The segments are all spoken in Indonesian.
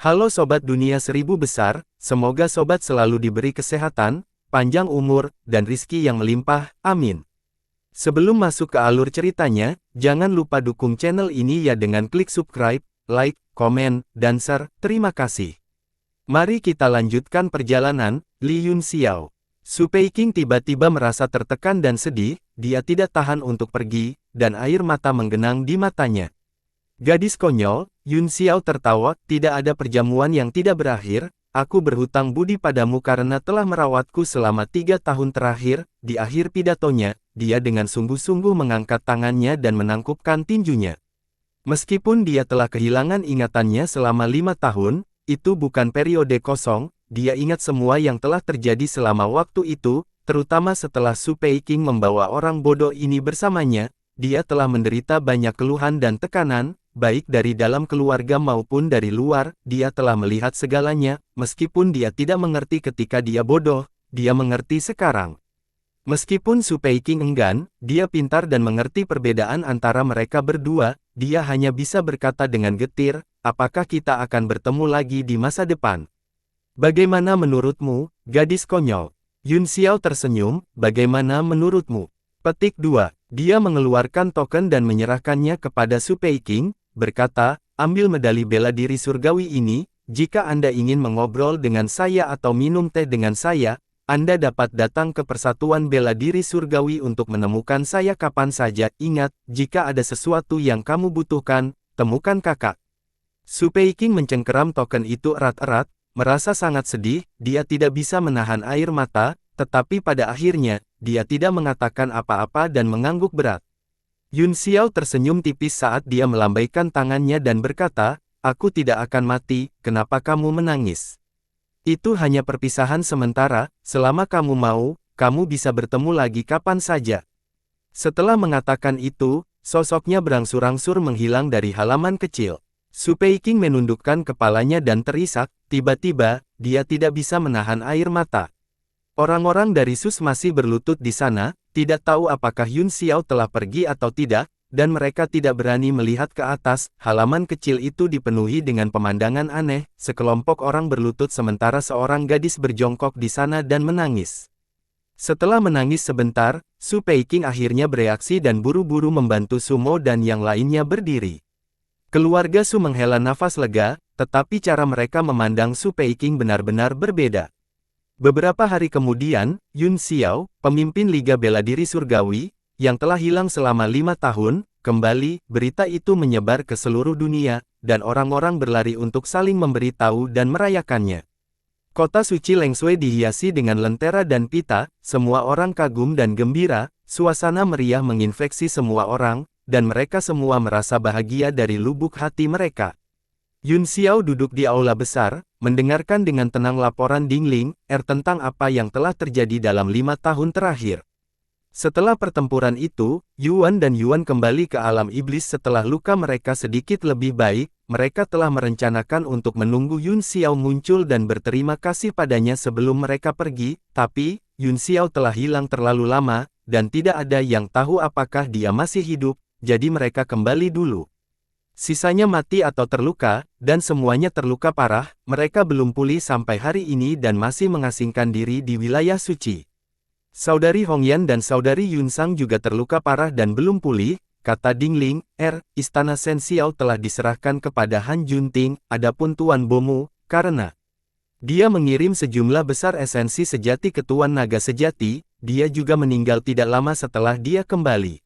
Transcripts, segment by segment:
Halo Sobat Dunia Seribu Besar, semoga Sobat selalu diberi kesehatan, panjang umur, dan rizki yang melimpah, amin. Sebelum masuk ke alur ceritanya, jangan lupa dukung channel ini ya dengan klik subscribe, like, komen, dan share, terima kasih. Mari kita lanjutkan perjalanan. Li Yunxiao. Su Peiqing tiba-tiba merasa tertekan dan sedih, dia tidak tahan untuk pergi, dan air mata menggenang di matanya. Gadis konyol, Yunxiao tertawa, tidak ada perjamuan yang tidak berakhir, aku berhutang budi padamu karena telah merawatku selama 3 tahun terakhir. Di akhir pidatonya, dia dengan sungguh-sungguh mengangkat tangannya dan menangkupkan tinjunya. Meskipun dia telah kehilangan ingatannya selama 5 tahun, itu bukan periode kosong, dia ingat semua yang telah terjadi selama waktu itu, terutama setelah Su Peiqing membawa orang bodoh ini bersamanya. Dia telah menderita banyak keluhan dan tekanan, baik dari dalam keluarga maupun dari luar. Dia telah melihat segalanya, meskipun dia tidak mengerti ketika dia bodoh, dia mengerti sekarang. Meskipun Su Peiqing enggan, dia pintar dan mengerti perbedaan antara mereka berdua. Dia hanya bisa berkata dengan getir, apakah kita akan bertemu lagi di masa depan? Bagaimana menurutmu, gadis konyol? Yunxiao tersenyum, bagaimana menurutmu? Petik 2. Dia mengeluarkan token dan menyerahkannya kepada Su Peiqing, berkata, ambil medali bela diri surgawi ini, jika Anda ingin mengobrol dengan saya atau minum teh dengan saya, Anda dapat datang ke Persatuan Bela Diri Surgawi untuk menemukan saya kapan saja. Ingat, jika ada sesuatu yang kamu butuhkan, temukan kakak. Su Peiqing mencengkeram token itu erat-erat, merasa sangat sedih, dia tidak bisa menahan air mata, tetapi pada akhirnya, dia tidak mengatakan apa-apa dan mengangguk berat. Yunxiao tersenyum tipis saat dia melambaikan tangannya dan berkata, aku tidak akan mati, kenapa kamu menangis? Itu hanya perpisahan sementara, selama kamu mau, kamu bisa bertemu lagi kapan saja. Setelah mengatakan itu, sosoknya berangsur-angsur menghilang dari halaman kecil. Su Peiqing menundukkan kepalanya dan terisak, tiba-tiba, dia tidak bisa menahan air mata. Orang-orang dari Sus masih berlutut di sana, tidak tahu apakah Yunxiao telah pergi atau tidak, dan mereka tidak berani melihat ke atas. Halaman kecil itu dipenuhi dengan pemandangan aneh, sekelompok orang berlutut sementara seorang gadis berjongkok di sana dan menangis. Setelah menangis sebentar, Su Peiqing akhirnya bereaksi dan buru-buru membantu Sumo dan yang lainnya berdiri. Keluarga Su menghela nafas lega, tetapi cara mereka memandang Su Peiqing benar-benar berbeda. Beberapa hari kemudian, Yunxiao, pemimpin Liga Bela Diri Surgawi, yang telah hilang selama 5 tahun, kembali. Berita itu menyebar ke seluruh dunia, dan orang-orang berlari untuk saling memberitahu dan merayakannya. Kota suci Lengshui dihiasi dengan lentera dan pita, semua orang kagum dan gembira, suasana meriah menginfeksi semua orang, dan mereka semua merasa bahagia dari lubuk hati mereka. Yunxiao duduk di aula besar, mendengarkan dengan tenang laporan Dingling tentang apa yang telah terjadi dalam 5 tahun terakhir. Setelah pertempuran itu, Yuan dan Yuan kembali ke alam iblis setelah luka mereka sedikit lebih baik. Mereka telah merencanakan untuk menunggu Yunxiao muncul dan berterima kasih padanya sebelum mereka pergi, tapi Yunxiao telah hilang terlalu lama, dan tidak ada yang tahu apakah dia masih hidup. Jadi mereka kembali dulu. Sisanya mati atau terluka, dan semuanya terluka parah. Mereka belum pulih sampai hari ini dan masih mengasingkan diri di wilayah suci. Saudari Hongyan dan Saudari Yunsang juga terluka parah dan belum pulih, kata Dingling. Istana Senxiao telah diserahkan kepada Han Junting, adapun Tuan Bomu, karena dia mengirim sejumlah besar esensi sejati ke Tuan Naga Sejati, dia juga meninggal tidak lama setelah dia kembali.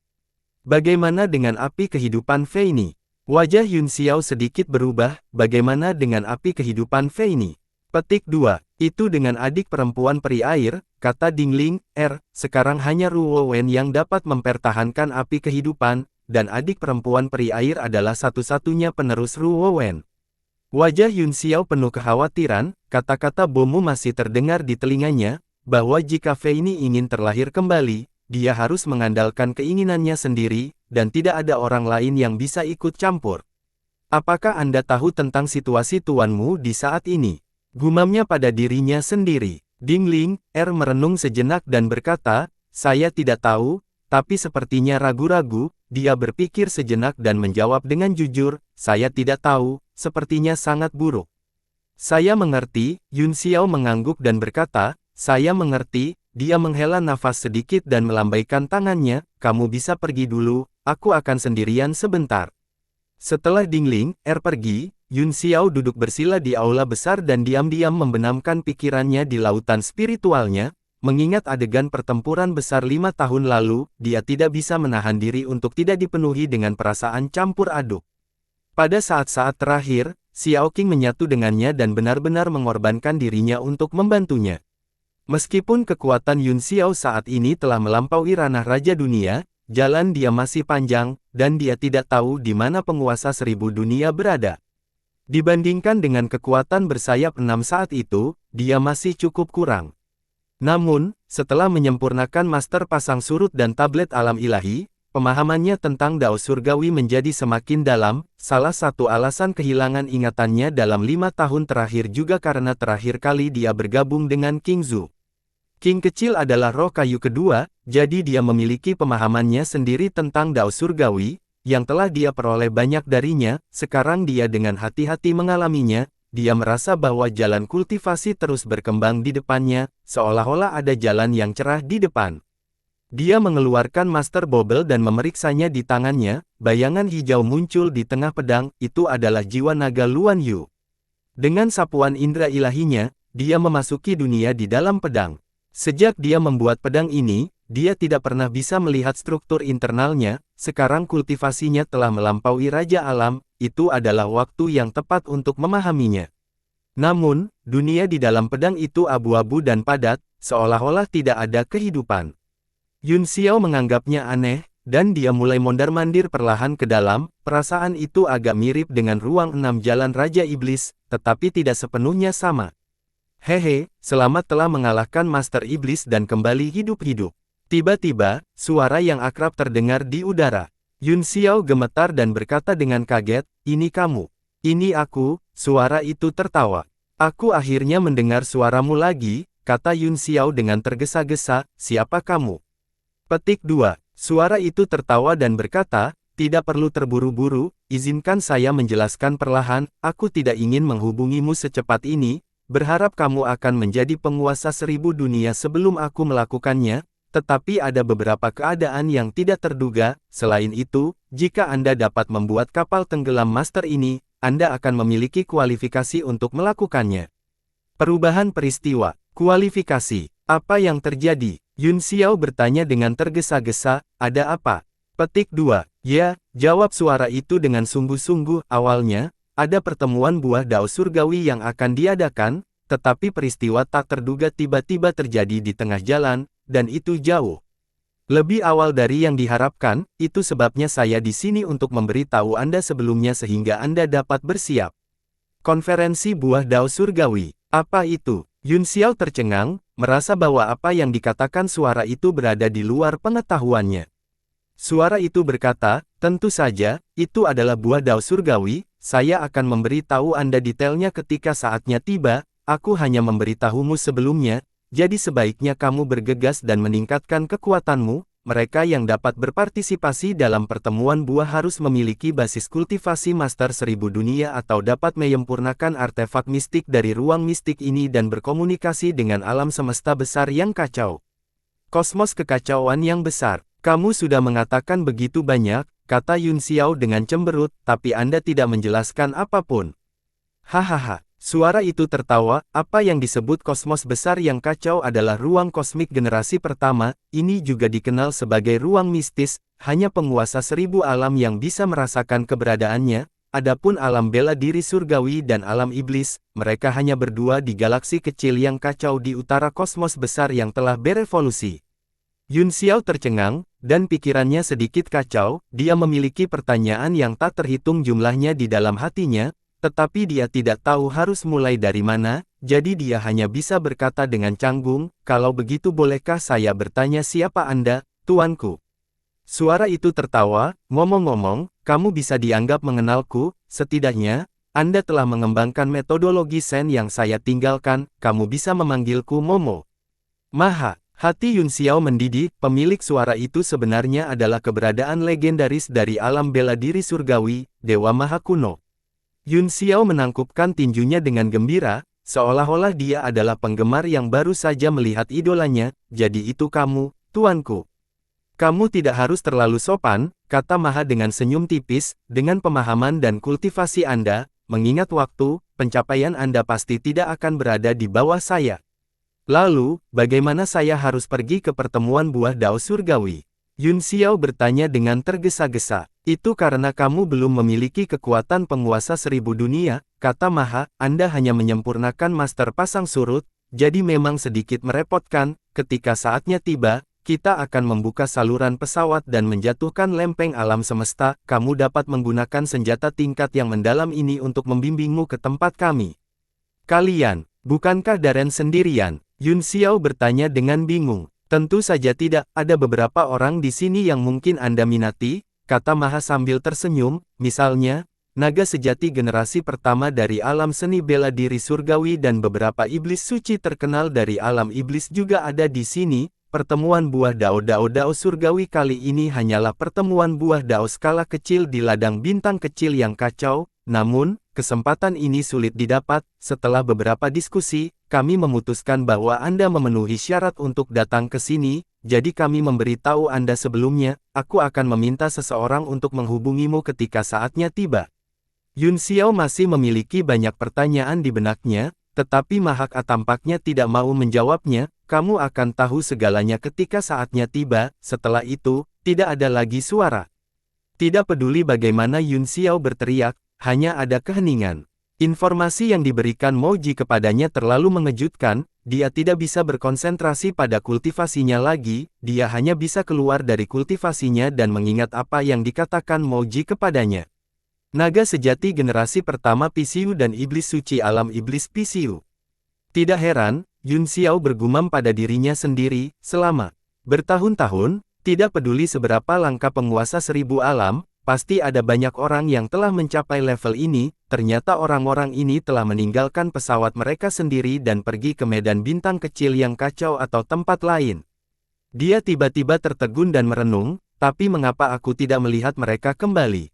Bagaimana dengan api kehidupan Feini? Wajah Yunxiao sedikit berubah, bagaimana dengan api kehidupan Feini? Petik 2. Itu dengan adik perempuan peri air, kata Dingling. Sekarang hanya Ruo Wen yang dapat mempertahankan api kehidupan, dan adik perempuan peri air adalah satu-satunya penerus Ruo Wen. Wajah Yunxiao penuh kekhawatiran, kata-kata Bomu masih terdengar di telinganya, bahwa jika Feini ingin terlahir kembali, dia harus mengandalkan keinginannya sendiri, dan tidak ada orang lain yang bisa ikut campur. Apakah Anda tahu tentang situasi tuanmu di saat ini? Gumamnya pada dirinya sendiri. Dingling, merenung sejenak dan berkata, saya tidak tahu, tapi sepertinya ragu-ragu. Dia berpikir sejenak dan menjawab dengan jujur, saya tidak tahu, sepertinya sangat buruk. Saya mengerti, Yun Xiao mengangguk dan berkata, saya mengerti. Dia menghela nafas sedikit dan melambaikan tangannya, kamu bisa pergi dulu, aku akan sendirian sebentar. Setelah Dingling, pergi, Yun Xiao duduk bersila di aula besar dan diam-diam membenamkan pikirannya di lautan spiritualnya, mengingat adegan pertempuran besar 5 tahun lalu, dia tidak bisa menahan diri untuk tidak dipenuhi dengan perasaan campur aduk. Pada saat-saat terakhir, Xiao Qing menyatu dengannya dan benar-benar mengorbankan dirinya untuk membantunya. Meskipun kekuatan Yun Xiao saat ini telah melampaui ranah Raja Dunia, jalan dia masih panjang, dan dia tidak tahu di mana penguasa 1000 dunia berada. Dibandingkan dengan kekuatan bersayap 6 saat itu, dia masih cukup kurang. Namun, setelah menyempurnakan master pasang surut dan tablet alam ilahi, pemahamannya tentang Dao Surgawi menjadi semakin dalam. Salah satu alasan kehilangan ingatannya dalam 5 tahun terakhir juga karena terakhir kali dia bergabung dengan King Zhu. King kecil adalah roh kayu kedua, jadi dia memiliki pemahamannya sendiri tentang Dao Surgawi, yang telah dia peroleh banyak darinya. Sekarang dia dengan hati-hati mengalaminya, dia merasa bahwa jalan kultivasi terus berkembang di depannya, seolah-olah ada jalan yang cerah di depan. Dia mengeluarkan Master Bobble dan memeriksanya di tangannya, bayangan hijau muncul di tengah pedang, itu adalah jiwa naga Luan Yu. Dengan sapuan indera ilahinya, dia memasuki dunia di dalam pedang. Sejak dia membuat pedang ini, dia tidak pernah bisa melihat struktur internalnya, sekarang kultivasinya telah melampaui Raja Alam, itu adalah waktu yang tepat untuk memahaminya. Namun, dunia di dalam pedang itu abu-abu dan padat, seolah-olah tidak ada kehidupan. Yun Xiao menganggapnya aneh, dan dia mulai mondar-mandir perlahan ke dalam. Perasaan itu agak mirip dengan ruang 6 jalan Raja Iblis, tetapi tidak sepenuhnya sama. Hehe, selamat telah mengalahkan Master Iblis dan kembali hidup-hidup. Tiba-tiba, suara yang akrab terdengar di udara. Yun Xiao gemetar dan berkata dengan kaget, ini kamu. Ini aku, suara itu tertawa. Aku akhirnya mendengar suaramu lagi, kata Yun Xiao dengan tergesa-gesa, siapa kamu? Petik 2. Suara itu tertawa dan berkata, tidak perlu terburu-buru, izinkan saya menjelaskan perlahan, aku tidak ingin menghubungimu secepat ini, berharap kamu akan menjadi penguasa 1000 dunia sebelum aku melakukannya, tetapi ada beberapa keadaan yang tidak terduga. Selain itu, jika Anda dapat membuat kapal tenggelam master ini, Anda akan memiliki kualifikasi untuk melakukannya. Perubahan peristiwa, kualifikasi, apa yang terjadi? Yun Xiao bertanya dengan tergesa-gesa, ada apa? Petik 2. Ya, jawab suara itu dengan sungguh-sungguh. Awalnya, ada pertemuan buah Dao Surgawi yang akan diadakan, tetapi peristiwa tak terduga tiba-tiba terjadi di tengah jalan, dan itu jauh lebih awal dari yang diharapkan. Itu sebabnya saya di sini untuk memberitahu Anda sebelumnya sehingga Anda dapat bersiap. Konferensi buah Dao Surgawi, apa itu? Yun Xiao tercengang, merasa bahwa apa yang dikatakan suara itu berada di luar pengetahuannya. Suara itu berkata, tentu saja, itu adalah buah Dao Surgawi, saya akan memberitahu Anda detailnya ketika saatnya tiba, aku hanya memberitahumu sebelumnya, jadi sebaiknya kamu bergegas dan meningkatkan kekuatanmu. Mereka yang dapat berpartisipasi dalam pertemuan buah harus memiliki basis kultivasi Master 1000 dunia atau dapat menyempurnakan artefak mistik dari ruang mistik ini dan berkomunikasi dengan alam semesta besar yang kacau. Kosmos kekacauan yang besar. Kamu sudah mengatakan begitu banyak, kata Yun Xiao dengan cemberut, tapi Anda tidak menjelaskan apapun. Hahaha. Suara itu tertawa, apa yang disebut kosmos besar yang kacau adalah ruang kosmik generasi pertama, ini juga dikenal sebagai ruang mistis, hanya penguasa 1000 alam yang bisa merasakan keberadaannya, adapun alam bela diri surgawi dan alam iblis, mereka hanya berdua di galaksi kecil yang kacau di utara kosmos besar yang telah berevolusi. Yun Xiao tercengang, dan pikirannya sedikit kacau, dia memiliki pertanyaan yang tak terhitung jumlahnya di dalam hatinya, tetapi dia tidak tahu harus mulai dari mana, jadi dia hanya bisa berkata dengan canggung, kalau begitu bolehkah saya bertanya siapa Anda, tuanku? Suara itu tertawa, ngomong-ngomong, kamu bisa dianggap mengenalku, setidaknya, Anda telah mengembangkan metodologi Sen yang saya tinggalkan, kamu bisa memanggilku Momo. Maha, hati Yun Xiao mendidih, pemilik suara itu sebenarnya adalah keberadaan legendaris dari alam bela diri surgawi, Dewa Maha Kuno. Yun Xiao menangkupkan tinjunya dengan gembira, seolah-olah dia adalah penggemar yang baru saja melihat idolanya. Jadi itu kamu, tuanku. Kamu tidak harus terlalu sopan, kata Maha dengan senyum tipis. Dengan pemahaman dan kultivasi Anda, mengingat waktu, pencapaian Anda pasti tidak akan berada di bawah saya. Lalu, bagaimana saya harus pergi ke pertemuan buah dao surgawi? Yun Xiao bertanya dengan tergesa-gesa. Itu karena kamu belum memiliki kekuatan penguasa 1000 dunia, kata Maha. Anda hanya menyempurnakan master pasang surut, jadi memang sedikit merepotkan. Ketika saatnya tiba, kita akan membuka saluran pesawat dan menjatuhkan lempeng alam semesta. Kamu dapat menggunakan senjata tingkat yang mendalam ini untuk membimbingmu ke tempat kami. Kalian, bukankah Darren sendirian? Yun Xiao bertanya dengan bingung. Tentu saja tidak, ada beberapa orang di sini yang mungkin Anda minati, kata Maha sambil tersenyum. Misalnya, naga sejati generasi pertama dari alam seni bela diri surgawi dan beberapa iblis suci terkenal dari alam iblis juga ada di sini. Pertemuan buah dao surgawi kali ini hanyalah pertemuan buah dao skala kecil di ladang bintang kecil yang kacau, namun, kesempatan ini sulit didapat. Setelah beberapa diskusi, kami memutuskan bahwa Anda memenuhi syarat untuk datang ke sini, jadi kami memberitahu Anda sebelumnya. Aku akan meminta seseorang untuk menghubungimu ketika saatnya tiba. Yun Xiao masih memiliki banyak pertanyaan di benaknya, tetapi Mahak tampaknya tidak mau menjawabnya. Kamu akan tahu segalanya ketika saatnya tiba. Setelah itu, tidak ada lagi suara. Tidak peduli bagaimana Yun Xiao berteriak, hanya ada keheningan. Informasi yang diberikan Moji kepadanya terlalu mengejutkan. Dia tidak bisa berkonsentrasi pada kultivasinya lagi. Dia hanya bisa keluar dari kultivasinya dan mengingat apa yang dikatakan Moji kepadanya. Naga sejati generasi pertama PCU dan iblis suci alam iblis PCU. Tidak heran, Yun Xiao bergumam pada dirinya sendiri. Selama bertahun-tahun, tidak peduli seberapa langka penguasa 1000 alam, pasti ada banyak orang yang telah mencapai level ini. Ternyata orang-orang ini telah meninggalkan pesawat mereka sendiri dan pergi ke medan bintang kecil yang kacau atau tempat lain. Dia tiba-tiba tertegun dan merenung, tapi mengapa aku tidak melihat mereka kembali?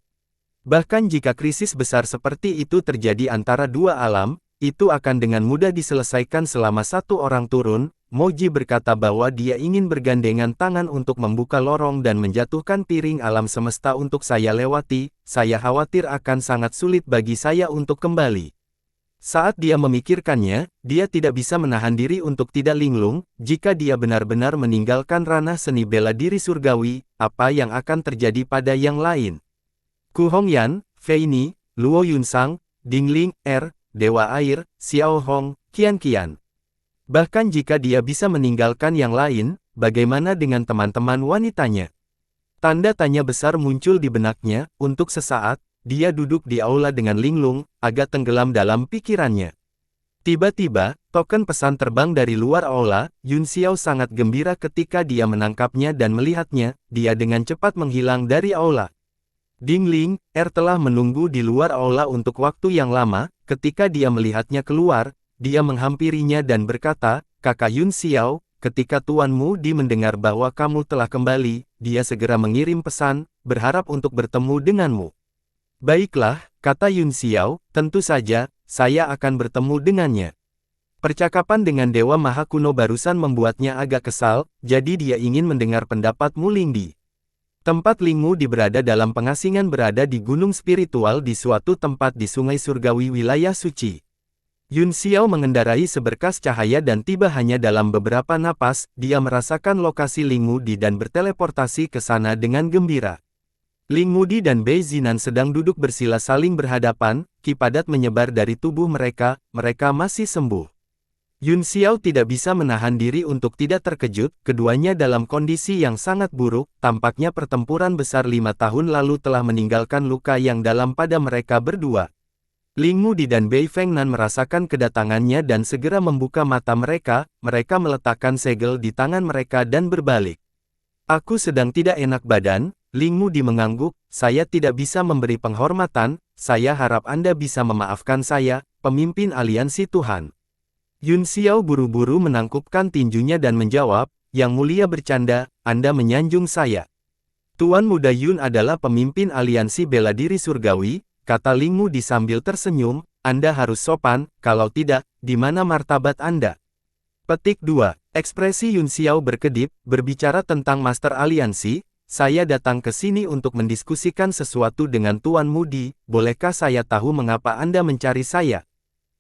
Bahkan jika krisis besar seperti itu terjadi antara dua alam, itu akan dengan mudah diselesaikan selama satu orang turun. Moji berkata bahwa dia ingin bergandengan tangan untuk membuka lorong dan menjatuhkan piring alam semesta untuk saya lewati. Saya khawatir akan sangat sulit bagi saya untuk kembali. Saat dia memikirkannya, dia tidak bisa menahan diri untuk tidak linglung. Jika dia benar-benar meninggalkan ranah seni bela diri surgawi, apa yang akan terjadi pada yang lain? Ku Hongyan, Fei Ni, Luo Yunsang, Dingling, Dewa Air, Xiao Hong, Qian. Bahkan jika dia bisa meninggalkan yang lain, bagaimana dengan teman-teman wanitanya? Tanda tanya besar muncul di benaknya. Untuk sesaat, dia duduk di aula dengan linglung, agak tenggelam dalam pikirannya. Tiba-tiba, token pesan terbang dari luar aula. Yun Xiao sangat gembira ketika dia menangkapnya dan melihatnya. Dia dengan cepat menghilang dari aula. Dingling, telah menunggu di luar aula untuk waktu yang lama. Ketika dia melihatnya keluar, dia menghampirinya dan berkata, Kakak Yun Xiao, ketika tuanmu mendengar bahwa kamu telah kembali, dia segera mengirim pesan, berharap untuk bertemu denganmu. Baiklah, kata Yun Xiao, tentu saja, saya akan bertemu dengannya. Percakapan dengan Dewa Maha Kuno barusan membuatnya agak kesal, jadi dia ingin mendengar pendapatmu Lingdi. Tempat Lingmu berada dalam pengasingan berada di gunung spiritual di suatu tempat di sungai surgawi wilayah suci. Yun Xiao mengendarai seberkas cahaya dan tiba hanya dalam beberapa napas. Dia merasakan lokasi Lingmu dan berteleportasi ke sana dengan gembira. Lingmu dan Bei Zinan sedang duduk bersila saling berhadapan. Ki padat menyebar dari tubuh mereka. Mereka masih sembuh. Yun Xiao tidak bisa menahan diri untuk tidak terkejut. Keduanya dalam kondisi yang sangat buruk. Tampaknya pertempuran besar 5 tahun lalu telah meninggalkan luka yang dalam pada mereka berdua. Lingmu dan Bei Fengnan merasakan kedatangannya dan segera membuka mata mereka. Mereka meletakkan segel di tangan mereka dan berbalik. Aku sedang tidak enak badan. Lingmu mengangguk. Saya tidak bisa memberi penghormatan. Saya harap Anda bisa memaafkan saya, pemimpin aliansi Tuhan. Yun Xiao buru-buru menangkupkan tinjunya dan menjawab, Yang Mulia bercanda, Anda menyanjung saya. Tuan Muda Yun adalah pemimpin aliansi bela diri surgawi. kata Ling Mudi sambil tersenyum, Anda harus sopan, kalau tidak, di mana martabat Anda? Petik 2. Ekspresi Yun Xiao berkedip, berbicara tentang Master Aliansi, saya datang ke sini untuk mendiskusikan sesuatu dengan Tuan Mudi, bolehkah saya tahu mengapa Anda mencari saya?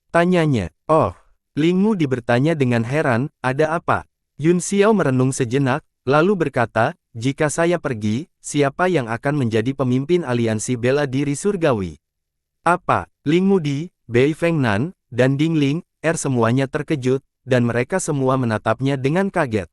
Tanyanya. Oh, Ling Mudi bertanya dengan heran, ada apa? Yun Xiao merenung sejenak, lalu berkata, jika saya pergi, siapa yang akan menjadi pemimpin aliansi bela diri surgawi? Apa? Ling Mudi, Bei Fengnan, dan Ding Ling, semuanya terkejut, dan mereka semua menatapnya dengan kaget.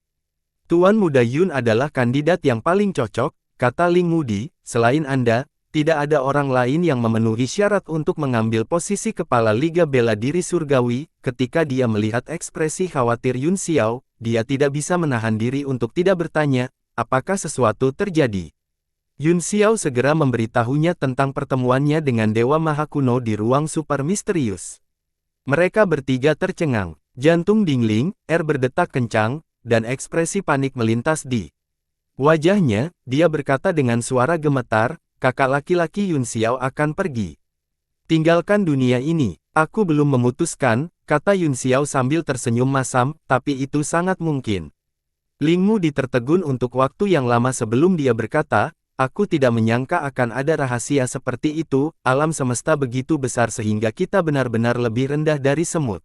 Tuan Muda Yun adalah kandidat yang paling cocok, kata Ling Mudi, selain Anda, tidak ada orang lain yang memenuhi syarat untuk mengambil posisi kepala Liga Bela Diri Surgawi. Ketika dia melihat ekspresi khawatir Yun Xiao, dia tidak bisa menahan diri untuk tidak bertanya, apakah sesuatu terjadi? Yun Xiao segera memberitahunya tentang pertemuannya dengan Dewa Maha Kuno di ruang super misterius. Mereka bertiga tercengang, jantung Ding Ling, berdetak kencang, dan ekspresi panik melintas di wajahnya. Dia berkata dengan suara gemetar, kakak laki-laki Yun Xiao akan pergi. Tinggalkan dunia ini. Aku belum memutuskan, kata Yun Xiao sambil tersenyum masam, tapi itu sangat mungkin. Ling Mudi tertegun untuk waktu yang lama sebelum dia berkata, aku tidak menyangka akan ada rahasia seperti itu, alam semesta begitu besar sehingga kita benar-benar lebih rendah dari semut.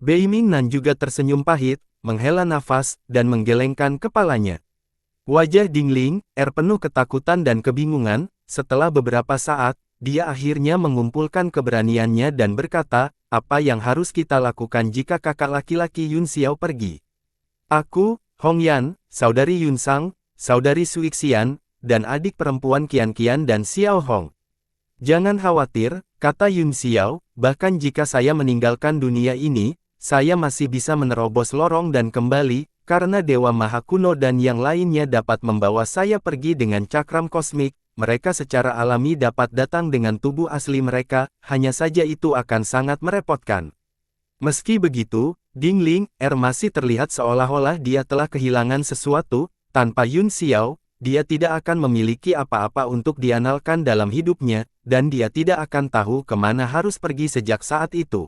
Bei Mingnan juga tersenyum pahit, menghela nafas, dan menggelengkan kepalanya. Wajah Ding Ling, penuh ketakutan dan kebingungan. Setelah beberapa saat, dia akhirnya mengumpulkan keberaniannya dan berkata, apa yang harus kita lakukan jika kakak laki-laki Yun Xiao pergi? Aku, Hong Yan, saudari Yun Sang, saudari Sui Xian, dan adik perempuan Qian Qian dan Xiao Hong. Jangan khawatir, kata Yun Xiao, bahkan jika saya meninggalkan dunia ini, saya masih bisa menerobos lorong dan kembali, karena Dewa Maha Kuno dan yang lainnya dapat membawa saya pergi dengan cakram kosmik. Mereka secara alami dapat datang dengan tubuh asli mereka, hanya saja itu akan sangat merepotkan. Meski begitu, Ding Ling, masih terlihat seolah-olah dia telah kehilangan sesuatu. Tanpa Yun Xiao, dia tidak akan memiliki apa-apa untuk diandalkan dalam hidupnya, dan dia tidak akan tahu kemana harus pergi sejak saat itu.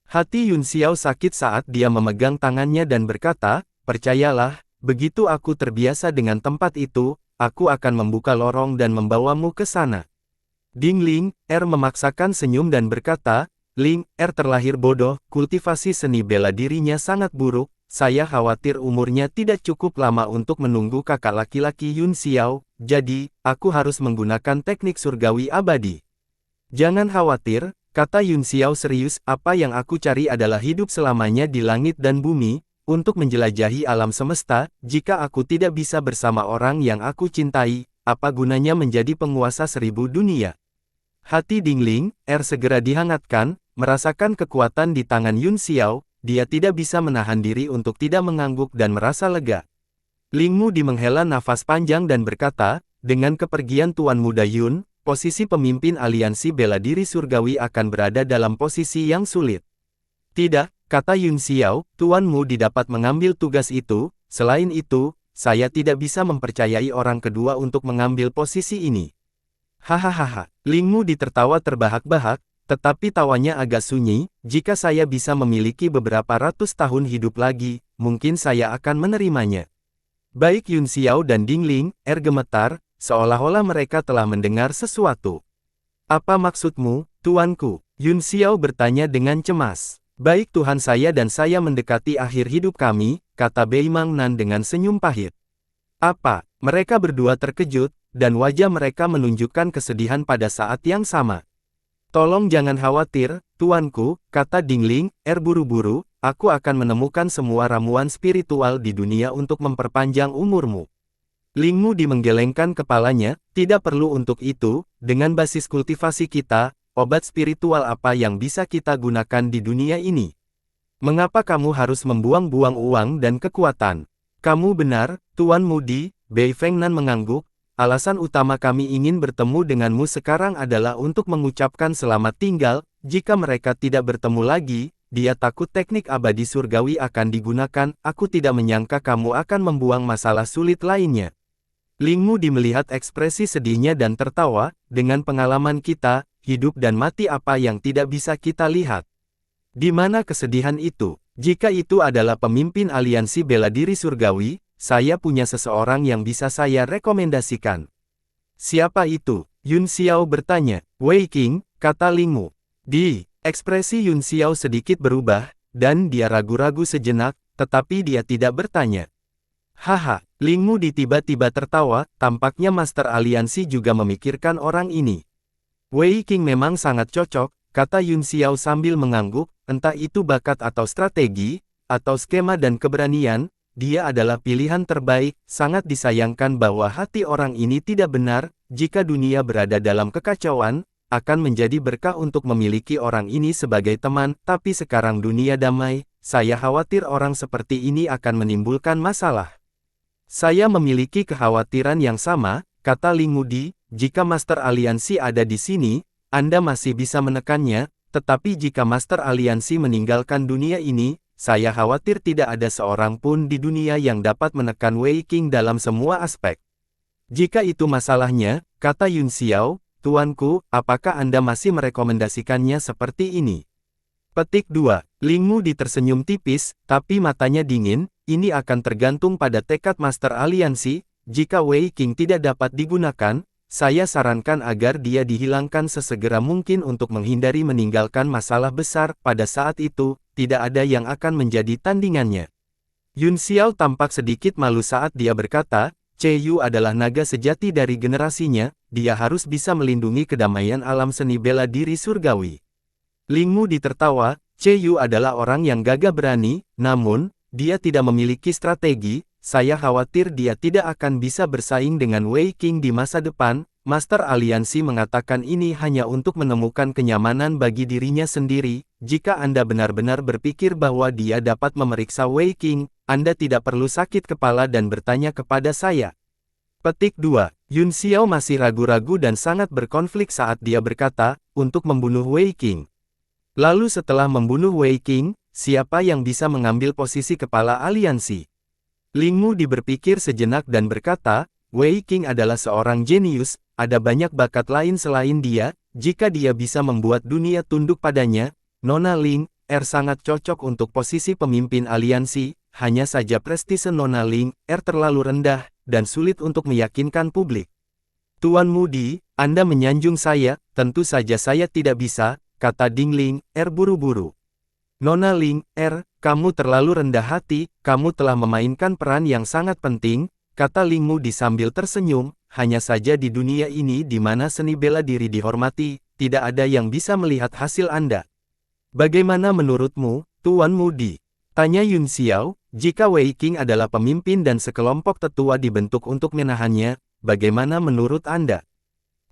Hati Yun Xiao sakit saat dia memegang tangannya dan berkata, percayalah, begitu aku terbiasa dengan tempat itu, aku akan membuka lorong dan membawamu ke sana. Ding Ling, memaksakan senyum dan berkata, Ling, terlahir bodoh, kultivasi seni bela dirinya sangat buruk, saya khawatir umurnya tidak cukup lama untuk menunggu kakak laki-laki Yun Xiao, jadi, aku harus menggunakan teknik surgawi abadi. Jangan khawatir, kata Yun Xiao serius, apa yang aku cari adalah hidup selamanya di langit dan bumi, untuk menjelajahi alam semesta. Jika aku tidak bisa bersama orang yang aku cintai, apa gunanya menjadi penguasa 1000 dunia? Hati Ding Ling, segera dihangatkan, merasakan kekuatan di tangan Yun Xiao, dia tidak bisa menahan diri untuk tidak mengangguk dan merasa lega. Ling Mudi menghela nafas panjang dan berkata, dengan kepergian Tuan Muda Yun, posisi pemimpin aliansi bela diri surgawi akan berada dalam posisi yang sulit. Tidak, kata Yun Xiao, Tuan Mudi dapat mengambil tugas itu, selain itu, saya tidak bisa mempercayai orang kedua untuk mengambil posisi ini. Hahaha, Ling Mudi tertawa terbahak-bahak, tetapi tawanya agak sunyi, jika saya bisa memiliki beberapa ratus tahun hidup lagi, mungkin saya akan menerimanya. Baik Yun Xiao dan Ding Ling, gemetar, seolah-olah mereka telah mendengar sesuatu. Apa maksudmu, tuanku? Yun Xiao bertanya dengan cemas. Baik Tuhan, saya dan saya mendekati akhir hidup kami, kata Bei Mangnan dengan senyum pahit. Apa? Mereka berdua terkejut, dan wajah mereka menunjukkan kesedihan pada saat yang sama. Tolong jangan khawatir, tuanku, kata Ding Ling, buru-buru, aku akan menemukan semua ramuan spiritual di dunia untuk memperpanjang umurmu. Ling Mudi menggelengkan kepalanya, tidak perlu untuk itu, dengan basis kultivasi kita, obat spiritual apa yang bisa kita gunakan di dunia ini? Mengapa kamu harus membuang-buang uang dan kekuatan? Kamu benar, Tuan Mudi, Bei Fengnan mengangguk. Alasan utama kami ingin bertemu denganmu sekarang adalah untuk mengucapkan selamat tinggal. Jika mereka tidak bertemu lagi, dia takut teknik abadi surgawi akan digunakan. Aku tidak menyangka kamu akan membuang masalah sulit lainnya. Ling Mudi melihat ekspresi sedihnya dan tertawa. Dengan pengalaman kita, hidup dan mati apa yang tidak bisa kita lihat. Di mana kesedihan itu? Jika itu adalah pemimpin aliansi bela diri surgawi, saya punya seseorang yang bisa saya rekomendasikan. Siapa itu? Yun Xiao bertanya. Wei Qing, kata Ling Mu. Ekspresi Yun Xiao sedikit berubah, dan dia ragu-ragu sejenak, tetapi dia tidak bertanya. Haha, Ling Mu tiba-tiba tertawa, tampaknya Master Aliansi juga memikirkan orang ini. Wei Qing memang sangat cocok, kata Yun Xiao sambil mengangguk, entah itu bakat atau strategi, atau skema dan keberanian, dia adalah pilihan terbaik. Sangat disayangkan bahwa hati orang ini tidak benar, jika dunia berada dalam kekacauan, akan menjadi berkah untuk memiliki orang ini sebagai teman, tapi sekarang dunia damai, saya khawatir orang seperti ini akan menimbulkan masalah. Saya memiliki kekhawatiran yang sama, kata Ling Mu. Jika Master Aliansi ada di sini, Anda masih bisa menekannya, tetapi jika Master Aliansi meninggalkan dunia ini, saya khawatir tidak ada seorang pun di dunia yang dapat menekan Wei Qing dalam semua aspek. Jika itu masalahnya, kata Yun Xiao, Tuanku, apakah Anda masih merekomendasikannya seperti ini? Petik 2. Ling Mu tersenyum tipis, tapi matanya dingin. Ini akan tergantung pada tekad Master Aliansi. Jika Wei Qing tidak dapat digunakan, saya sarankan agar dia dihilangkan sesegera mungkin untuk menghindari meninggalkan masalah besar. Pada saat itu, tidak ada yang akan menjadi tandingannya. Yun Xiao tampak sedikit malu saat dia berkata, Yu adalah naga sejati dari generasinya, dia harus bisa melindungi kedamaian alam seni bela diri surgawi. Ling Mu tertawa, Yu adalah orang yang gagah berani, namun, dia tidak memiliki strategi. Saya khawatir dia tidak akan bisa bersaing dengan Wei Qing di masa depan. Master Aliansi mengatakan ini hanya untuk menemukan kenyamanan bagi dirinya sendiri. Jika Anda benar-benar berpikir bahwa dia dapat memeriksa Wei Qing, Anda tidak perlu sakit kepala dan bertanya kepada saya. Petik 2. Yun Xiao masih ragu-ragu dan sangat berkonflik saat dia berkata, untuk membunuh Wei Qing. Lalu setelah membunuh Wei Qing, siapa yang bisa mengambil posisi kepala aliansi? Ling Mu berpikir sejenak dan berkata, Wei Qing adalah seorang jenius, ada banyak bakat lain selain dia, jika dia bisa membuat dunia tunduk padanya. Nona Ling sangat cocok untuk posisi pemimpin aliansi, hanya saja prestise Nona Ling terlalu rendah, dan sulit untuk meyakinkan publik. Tuan Mu Anda menyanjung saya, tentu saja saya tidak bisa, kata Ding Ling buru-buru. Nona Ling kamu terlalu rendah hati, kamu telah memainkan peran yang sangat penting, kata Ling Mu sambil tersenyum, hanya saja di dunia ini di mana seni bela diri dihormati, tidak ada yang bisa melihat hasil Anda. Bagaimana menurutmu, Tuan Mu tanya Yun Xiao, jika Wei Qing adalah pemimpin dan sekelompok tetua dibentuk untuk menahannya, bagaimana menurut Anda?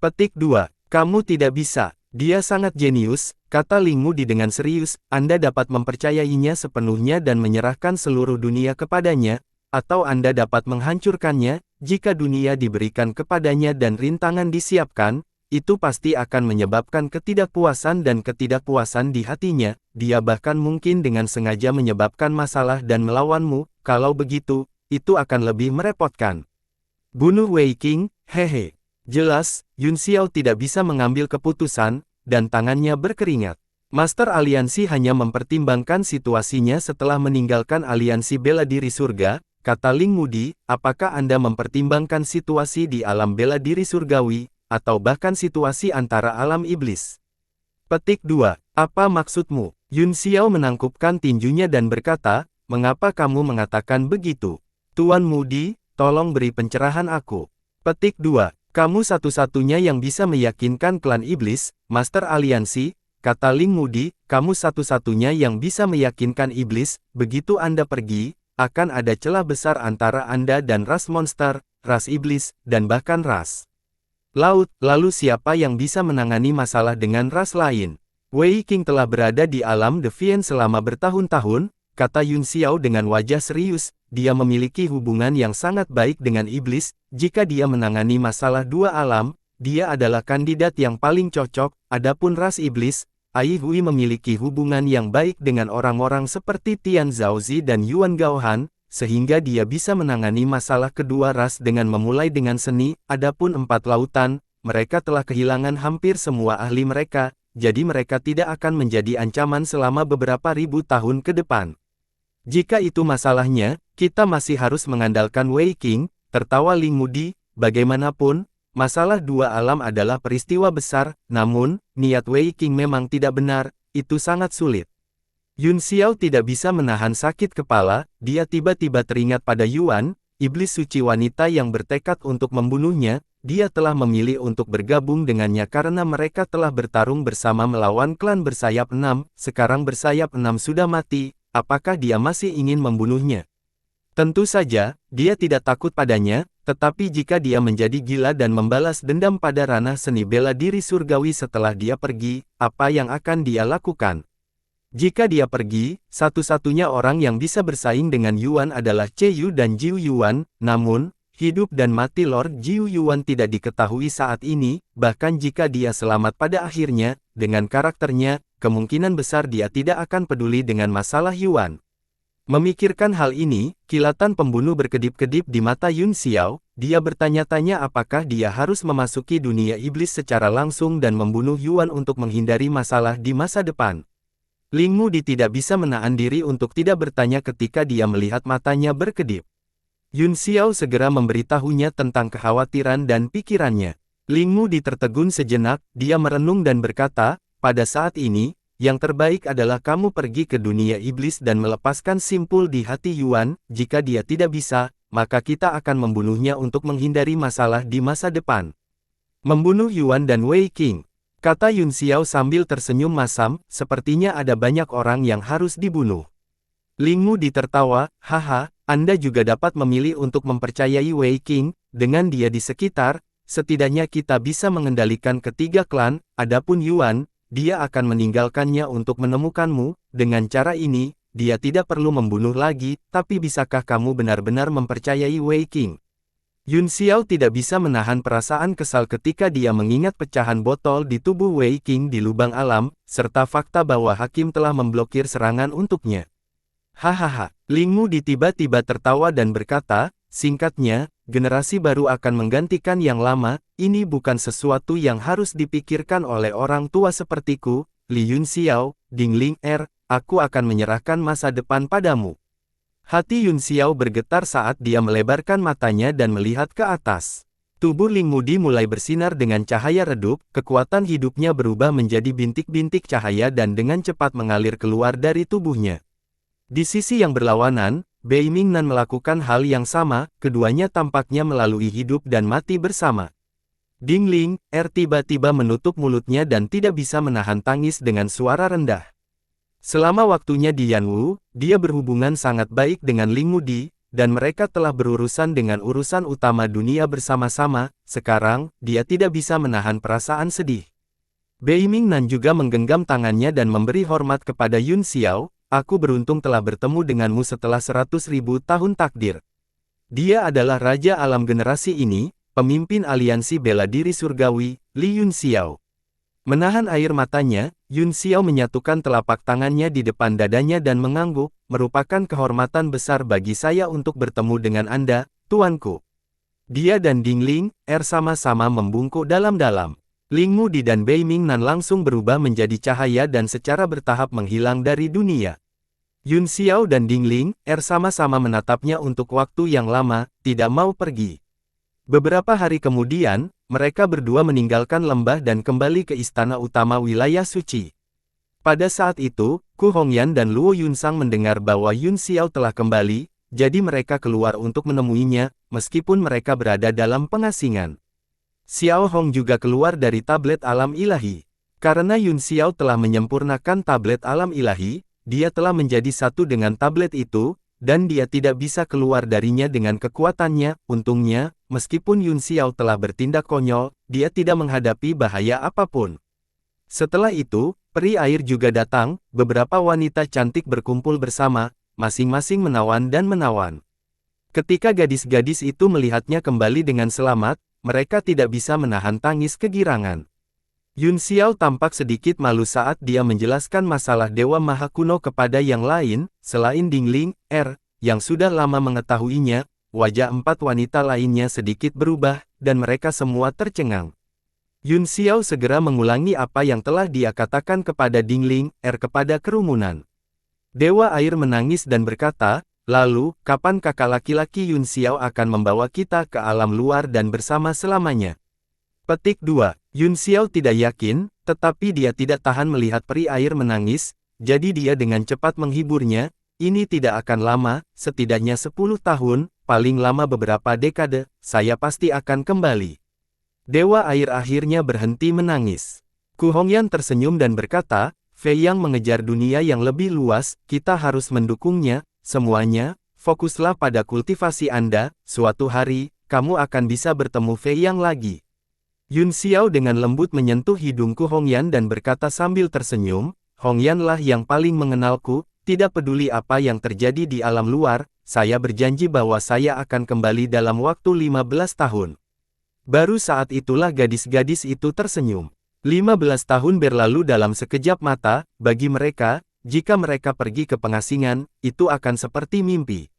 Petik 2. Kamu tidak bisa. Dia sangat jenius, kata Ling Mu dengan serius. Anda dapat mempercayainya sepenuhnya dan menyerahkan seluruh dunia kepadanya, atau Anda dapat menghancurkannya. Jika dunia diberikan kepadanya dan rintangan disiapkan, itu pasti akan menyebabkan ketidakpuasan dan ketidakpuasan di hatinya. Dia bahkan mungkin dengan sengaja menyebabkan masalah dan melawanmu. Kalau begitu, itu akan lebih merepotkan. Bunuh Wei Qing, hehe. Jelas, Yun Xiao tidak bisa mengambil keputusan, dan tangannya berkeringat. Master Aliansi hanya mempertimbangkan situasinya setelah meninggalkan aliansi bela diri surga, kata Ling Mu. Apakah Anda mempertimbangkan situasi di alam bela diri surgawi, atau bahkan situasi antara alam iblis? Petik 2. Apa maksudmu? Yun Xiao menangkupkan tinjunya dan berkata, mengapa kamu mengatakan begitu? Tuan Mu tolong beri pencerahan aku. Petik 2. Kamu satu-satunya yang bisa meyakinkan klan iblis, Master Aliansi, kata Ling Mu. Kamu satu-satunya yang bisa meyakinkan iblis. Begitu Anda pergi, akan ada celah besar antara Anda dan ras monster, ras iblis, dan bahkan ras laut. Lalu siapa yang bisa menangani masalah dengan ras lain? Wei Qing telah berada di alam Deviant selama bertahun-tahun, kata Yun Xiao dengan wajah serius. Dia memiliki hubungan yang sangat baik dengan iblis. Jika dia menangani masalah dua alam, dia adalah kandidat yang paling cocok. Adapun ras iblis, Ai Hui memiliki hubungan yang baik dengan orang-orang seperti Tian Zhaozi dan Yuan Gaohan, sehingga dia bisa menangani masalah kedua ras dengan memulai dengan seni. Adapun empat lautan, mereka telah kehilangan hampir semua ahli mereka, jadi mereka tidak akan menjadi ancaman selama beberapa ribu tahun ke depan. Jika itu masalahnya, kita masih harus mengandalkan Wei Qing, tertawa Ling Mudi. Bagaimanapun, masalah dua alam adalah peristiwa besar, namun, niat Wei Qing memang tidak benar, itu sangat sulit. Yun Xiao tidak bisa menahan sakit kepala, dia tiba-tiba teringat pada Yuan, iblis suci wanita yang bertekad untuk membunuhnya. Dia telah memilih untuk bergabung dengannya karena mereka telah bertarung bersama melawan klan bersayap 6, sekarang bersayap 6 sudah mati, apakah dia masih ingin membunuhnya? Tentu saja, dia tidak takut padanya, tetapi jika dia menjadi gila dan membalas dendam pada ranah seni bela diri surgawi setelah dia pergi, apa yang akan dia lakukan? Jika dia pergi, satu-satunya orang yang bisa bersaing dengan Yuan adalah Yu dan Jiu Yuan, namun, hidup dan mati Lord Jiu Yuan tidak diketahui saat ini, bahkan jika dia selamat pada akhirnya, dengan karakternya, kemungkinan besar dia tidak akan peduli dengan masalah Yuan. Memikirkan hal ini, kilatan pembunuh berkedip-kedip di mata Yun Xiao, dia bertanya-tanya apakah dia harus memasuki dunia iblis secara langsung dan membunuh Yuan untuk menghindari masalah di masa depan. Ling Mudi tidak bisa menahan diri untuk tidak bertanya ketika dia melihat matanya berkedip. Yun Xiao segera memberitahunya tentang kekhawatiran dan pikirannya. Ling Mudi tertegun sejenak, dia merenung dan berkata, pada saat ini, yang terbaik adalah kamu pergi ke dunia iblis dan melepaskan simpul di hati Yuan, jika dia tidak bisa, maka kita akan membunuhnya untuk menghindari masalah di masa depan. Membunuh Yuan dan Wei Qing, kata Yun Xiao sambil tersenyum masam, sepertinya ada banyak orang yang harus dibunuh. Ling Mudi tertawa, haha, Anda juga dapat memilih untuk mempercayai Wei Qing, dengan dia di sekitar, setidaknya kita bisa mengendalikan ketiga klan, adapun Yuan, dia akan meninggalkannya untuk menemukanmu, dengan cara ini, dia tidak perlu membunuh lagi, tapi bisakah kamu benar-benar mempercayai Wei Qing? Yun Xiao tidak bisa menahan perasaan kesal ketika dia mengingat pecahan botol di tubuh Wei Qing di lubang alam, serta fakta bahwa hakim telah memblokir serangan untuknya. Hahaha, Ling Mudi tiba-tiba tertawa dan berkata, singkatnya, generasi baru akan menggantikan yang lama, ini bukan sesuatu yang harus dipikirkan oleh orang tua sepertiku, Li Yun Xiao, Dingling aku akan menyerahkan masa depan padamu. Hati Yun Xiao bergetar saat dia melebarkan matanya dan melihat ke atas. Tubuh Ling Mudi mulai bersinar dengan cahaya redup, kekuatan hidupnya berubah menjadi bintik-bintik cahaya dan dengan cepat mengalir keluar dari tubuhnya. Di sisi yang berlawanan, Bei Mingnan melakukan hal yang sama, keduanya tampaknya melalui hidup dan mati bersama. Dingling tiba-tiba menutup mulutnya dan tidak bisa menahan tangis dengan suara rendah. Selama waktunya di Yanwu, dia berhubungan sangat baik dengan Ling Mudi, dan mereka telah berurusan dengan urusan utama dunia bersama-sama, sekarang, dia tidak bisa menahan perasaan sedih. Bei Mingnan juga menggenggam tangannya dan memberi hormat kepada Yun Xiao, aku beruntung telah bertemu denganmu setelah 100.000 tahun takdir. Dia adalah Raja Alam generasi ini, pemimpin aliansi bela diri surgawi, Li Yun Xiao. Menahan air matanya, Yun Xiao menyatukan telapak tangannya di depan dadanya dan mengangguk, merupakan kehormatan besar bagi saya untuk bertemu dengan Anda, tuanku. Dia dan Dingling sama-sama membungkuk dalam-dalam. Ling Mudi dan Bei Mingnan langsung berubah menjadi cahaya dan secara bertahap menghilang dari dunia. Yun Xiao dan Dingling sama-sama menatapnya untuk waktu yang lama, tidak mau pergi. Beberapa hari kemudian, mereka berdua meninggalkan lembah dan kembali ke istana utama wilayah suci. Pada saat itu, Ku Hongyan dan Luo Yunsang mendengar bahwa Yun Xiao telah kembali, jadi mereka keluar untuk menemuinya, meskipun mereka berada dalam pengasingan. Xiao Hong juga keluar dari tablet alam ilahi. Karena Yun Xiao telah menyempurnakan tablet alam ilahi, dia telah menjadi satu dengan tablet itu, dan dia tidak bisa keluar darinya dengan kekuatannya. Untungnya, meskipun Yun Xiao telah bertindak konyol, dia tidak menghadapi bahaya apapun. Setelah itu, peri air juga datang, beberapa wanita cantik berkumpul bersama, masing-masing menawan dan menawan. Ketika gadis-gadis itu melihatnya kembali dengan selamat, mereka tidak bisa menahan tangis kegirangan. Yun Xiao tampak sedikit malu saat dia menjelaskan masalah Dewa Maha Kuno kepada yang lain, selain Dingling yang sudah lama mengetahuinya, wajah 4 wanita lainnya sedikit berubah, dan mereka semua tercengang. Yun Xiao segera mengulangi apa yang telah dia katakan kepada Dingling, kepada kerumunan. Dewa Air menangis dan berkata, lalu, kapan kakak laki-laki Yun Xiao akan membawa kita ke alam luar dan bersama selamanya? Petik 2. Yun Xiao tidak yakin, tetapi dia tidak tahan melihat peri air menangis, jadi dia dengan cepat menghiburnya, ini tidak akan lama, setidaknya 10 tahun, paling lama beberapa dekade, saya pasti akan kembali. Dewa Air akhirnya berhenti menangis. Ku Hongyan tersenyum dan berkata, Fei Yang mengejar dunia yang lebih luas, kita harus mendukungnya, semuanya, fokuslah pada kultivasi Anda, suatu hari, kamu akan bisa bertemu Fei Yang lagi. Yun Xiao dengan lembut menyentuh hidung Ku Hongyan dan berkata sambil tersenyum, Hongyan lah yang paling mengenalku, tidak peduli apa yang terjadi di alam luar, saya berjanji bahwa saya akan kembali dalam waktu 15 tahun. Baru saat itulah gadis-gadis itu tersenyum. 15 tahun berlalu dalam sekejap mata, bagi mereka, jika mereka pergi ke pengasingan, itu akan seperti mimpi.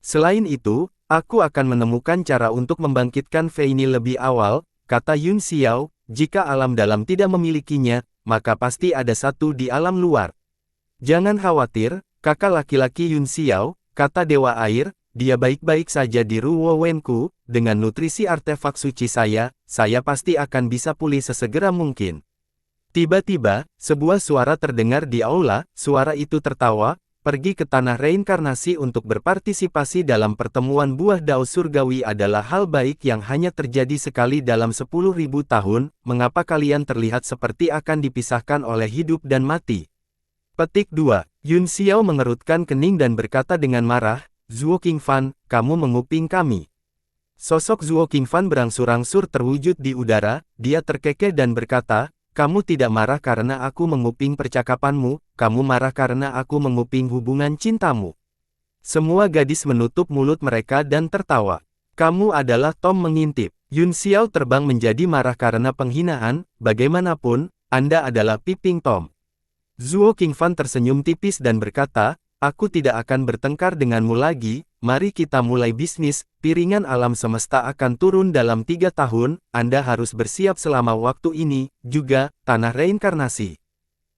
Selain itu, aku akan menemukan cara untuk membangkitkan Fei Ni lebih awal, kata Yun Xiao, jika alam dalam tidak memilikinya, maka pasti ada satu di alam luar. Jangan khawatir, kakak laki-laki Yun Xiao, kata Dewa Air, dia baik-baik saja di Ruo Wenku, dengan nutrisi artefak suci saya pasti akan bisa pulih sesegera mungkin. Tiba-tiba, sebuah suara terdengar di aula, suara itu tertawa, pergi ke tanah reinkarnasi untuk berpartisipasi dalam pertemuan buah dao surgawi adalah hal baik yang hanya terjadi sekali dalam 10.000 tahun, mengapa kalian terlihat seperti akan dipisahkan oleh hidup dan mati? Petik 2. Yun Xiao mengerutkan kening dan berkata dengan marah, Zuo Qingfan, kamu menguping kami. Sosok Zuo Qingfan berangsur-angsur terwujud di udara, dia terkekeh dan berkata, kamu tidak marah karena aku menguping percakapanmu, kamu marah karena aku menguping hubungan cintamu. Semua gadis menutup mulut mereka dan tertawa. Kamu adalah Tom mengintip. Yun Xiao terbang menjadi marah karena penghinaan, bagaimanapun, Anda adalah Piping Tom. Zuo Qingfan tersenyum tipis dan berkata, aku tidak akan bertengkar denganmu lagi, mari kita mulai bisnis, piringan alam semesta akan turun dalam 3 tahun, Anda harus bersiap selama waktu ini, juga, tanah reinkarnasi.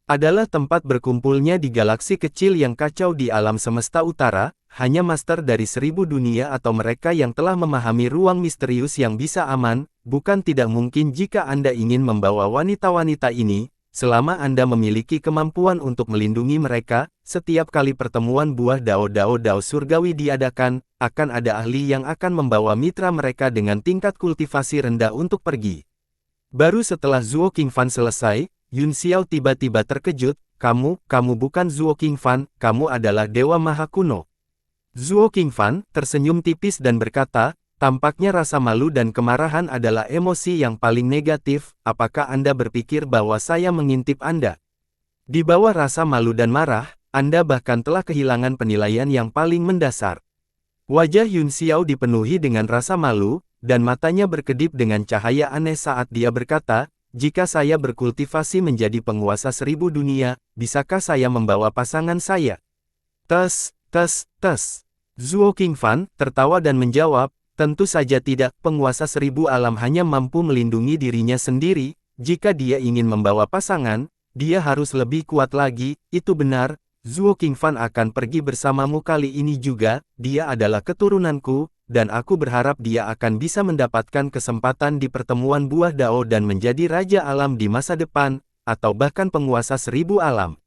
Adalah tempat berkumpulnya di galaksi kecil yang kacau di alam semesta utara, hanya master dari 1000 dunia atau mereka yang telah memahami ruang misterius yang bisa aman, bukan tidak mungkin jika Anda ingin membawa wanita-wanita ini, selama Anda memiliki kemampuan untuk melindungi mereka, setiap kali pertemuan buah dao surgawi diadakan, akan ada ahli yang akan membawa mitra mereka dengan tingkat kultivasi rendah untuk pergi. Baru setelah Zuo Qingfan selesai, Yun Xiao tiba-tiba terkejut, kamu bukan Zuo Qingfan, kamu adalah Dewa Maha Kuno. Zuo Qingfan tersenyum tipis dan berkata, tampaknya rasa malu dan kemarahan adalah emosi yang paling negatif, apakah Anda berpikir bahwa saya mengintip Anda? Di bawah rasa malu dan marah, Anda bahkan telah kehilangan penilaian yang paling mendasar. Wajah Yun Xiao dipenuhi dengan rasa malu, dan matanya berkedip dengan cahaya aneh saat dia berkata, jika saya berkultivasi menjadi penguasa 1000 dunia, bisakah saya membawa pasangan saya? Tes. Zuo Qingfan tertawa dan menjawab, tentu saja tidak, penguasa 1000 alam hanya mampu melindungi dirinya sendiri, jika dia ingin membawa pasangan, dia harus lebih kuat lagi, itu benar, Zuo Qingfan akan pergi bersamamu kali ini juga, dia adalah keturunanku, dan aku berharap dia akan bisa mendapatkan kesempatan di pertemuan buah dao dan menjadi raja alam di masa depan, atau bahkan penguasa 1000 alam.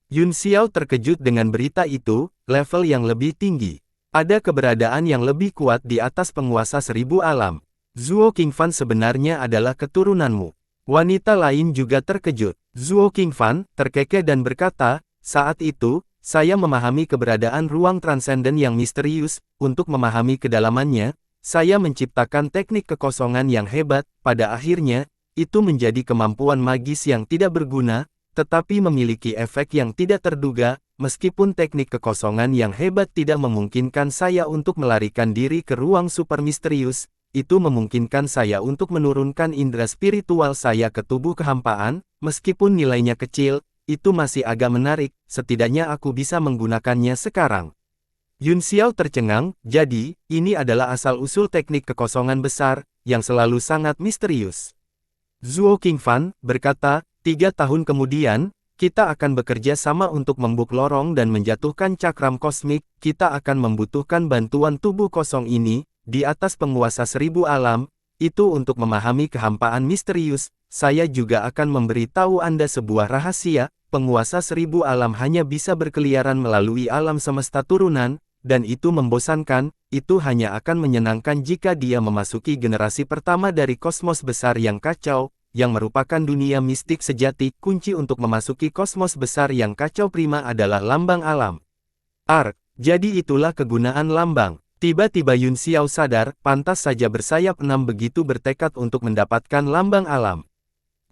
Yun Xiao terkejut dengan berita itu, level yang lebih tinggi. Ada keberadaan yang lebih kuat di atas penguasa 1000 alam. Zuo Qingfan sebenarnya adalah keturunanmu. Wanita lain juga terkejut. Zuo Qingfan terkekeh dan berkata, saat itu, saya memahami keberadaan ruang transenden yang misterius, untuk memahami kedalamannya, saya menciptakan teknik kekosongan yang hebat, pada akhirnya, itu menjadi kemampuan magis yang tidak berguna, tetapi memiliki efek yang tidak terduga. Meskipun teknik kekosongan yang hebat tidak memungkinkan saya untuk melarikan diri ke ruang super misterius, itu memungkinkan saya untuk menurunkan indera spiritual saya ke tubuh kehampaan, meskipun nilainya kecil, itu masih agak menarik, setidaknya aku bisa menggunakannya sekarang. Yun Xiao tercengang, jadi, ini adalah asal-usul teknik kekosongan besar, yang selalu sangat misterius. Zuo Qingfan berkata, 3 tahun kemudian, kita akan bekerja sama untuk membuk lorong dan menjatuhkan cakram kosmik, kita akan membutuhkan bantuan tubuh kosong ini, di atas penguasa 1000 alam, itu untuk memahami kehampaan misterius, saya juga akan memberitahu Anda sebuah rahasia, penguasa 1000 alam hanya bisa berkeliaran melalui alam semesta turunan, dan itu membosankan, itu hanya akan menyenangkan jika dia memasuki generasi pertama dari kosmos besar yang kacau, yang merupakan dunia mistik sejati. Kunci untuk memasuki kosmos besar yang kacau prima adalah lambang alam. Jadi itulah kegunaan lambang. Tiba-tiba Yun Xiao sadar, pantas saja bersayap 6 begitu bertekad untuk mendapatkan lambang alam.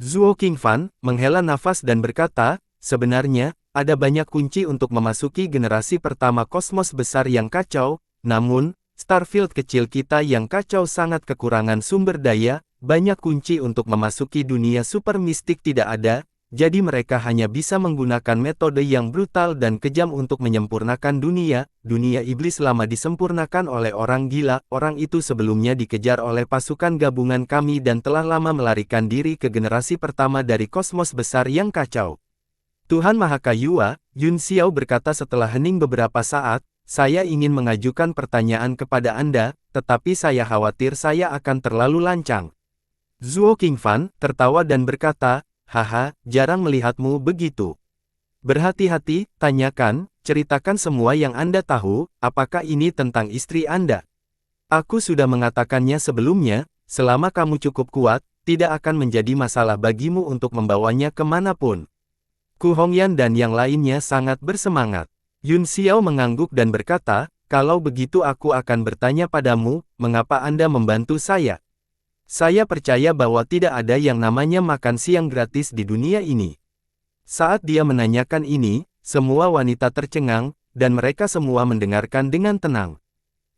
Zuo Qingfan menghela nafas dan berkata, sebenarnya, ada banyak kunci untuk memasuki generasi pertama kosmos besar yang kacau, namun, Starfield kecil kita yang kacau sangat kekurangan sumber daya, banyak kunci untuk memasuki dunia super mistik tidak ada, jadi mereka hanya bisa menggunakan metode yang brutal dan kejam untuk menyempurnakan dunia iblis lama disempurnakan oleh orang gila, orang itu sebelumnya dikejar oleh pasukan gabungan kami dan telah lama melarikan diri ke generasi pertama dari kosmos besar yang kacau. Tuhan Mahakayua, Yun Xiao berkata setelah hening beberapa saat, saya ingin mengajukan pertanyaan kepada Anda, tetapi saya khawatir saya akan terlalu lancang. Zuo Qingfan tertawa dan berkata, haha, jarang melihatmu begitu. Berhati-hati, tanyakan, ceritakan semua yang Anda tahu, apakah ini tentang istri Anda? Aku sudah mengatakannya sebelumnya, selama kamu cukup kuat, tidak akan menjadi masalah bagimu untuk membawanya kemanapun. Ku Hongyan dan yang lainnya sangat bersemangat. Yun Xiao mengangguk dan berkata, kalau begitu aku akan bertanya padamu, mengapa Anda membantu saya? Saya percaya bahwa tidak ada yang namanya makan siang gratis di dunia ini. Saat dia menanyakan ini, semua wanita tercengang, dan mereka semua mendengarkan dengan tenang.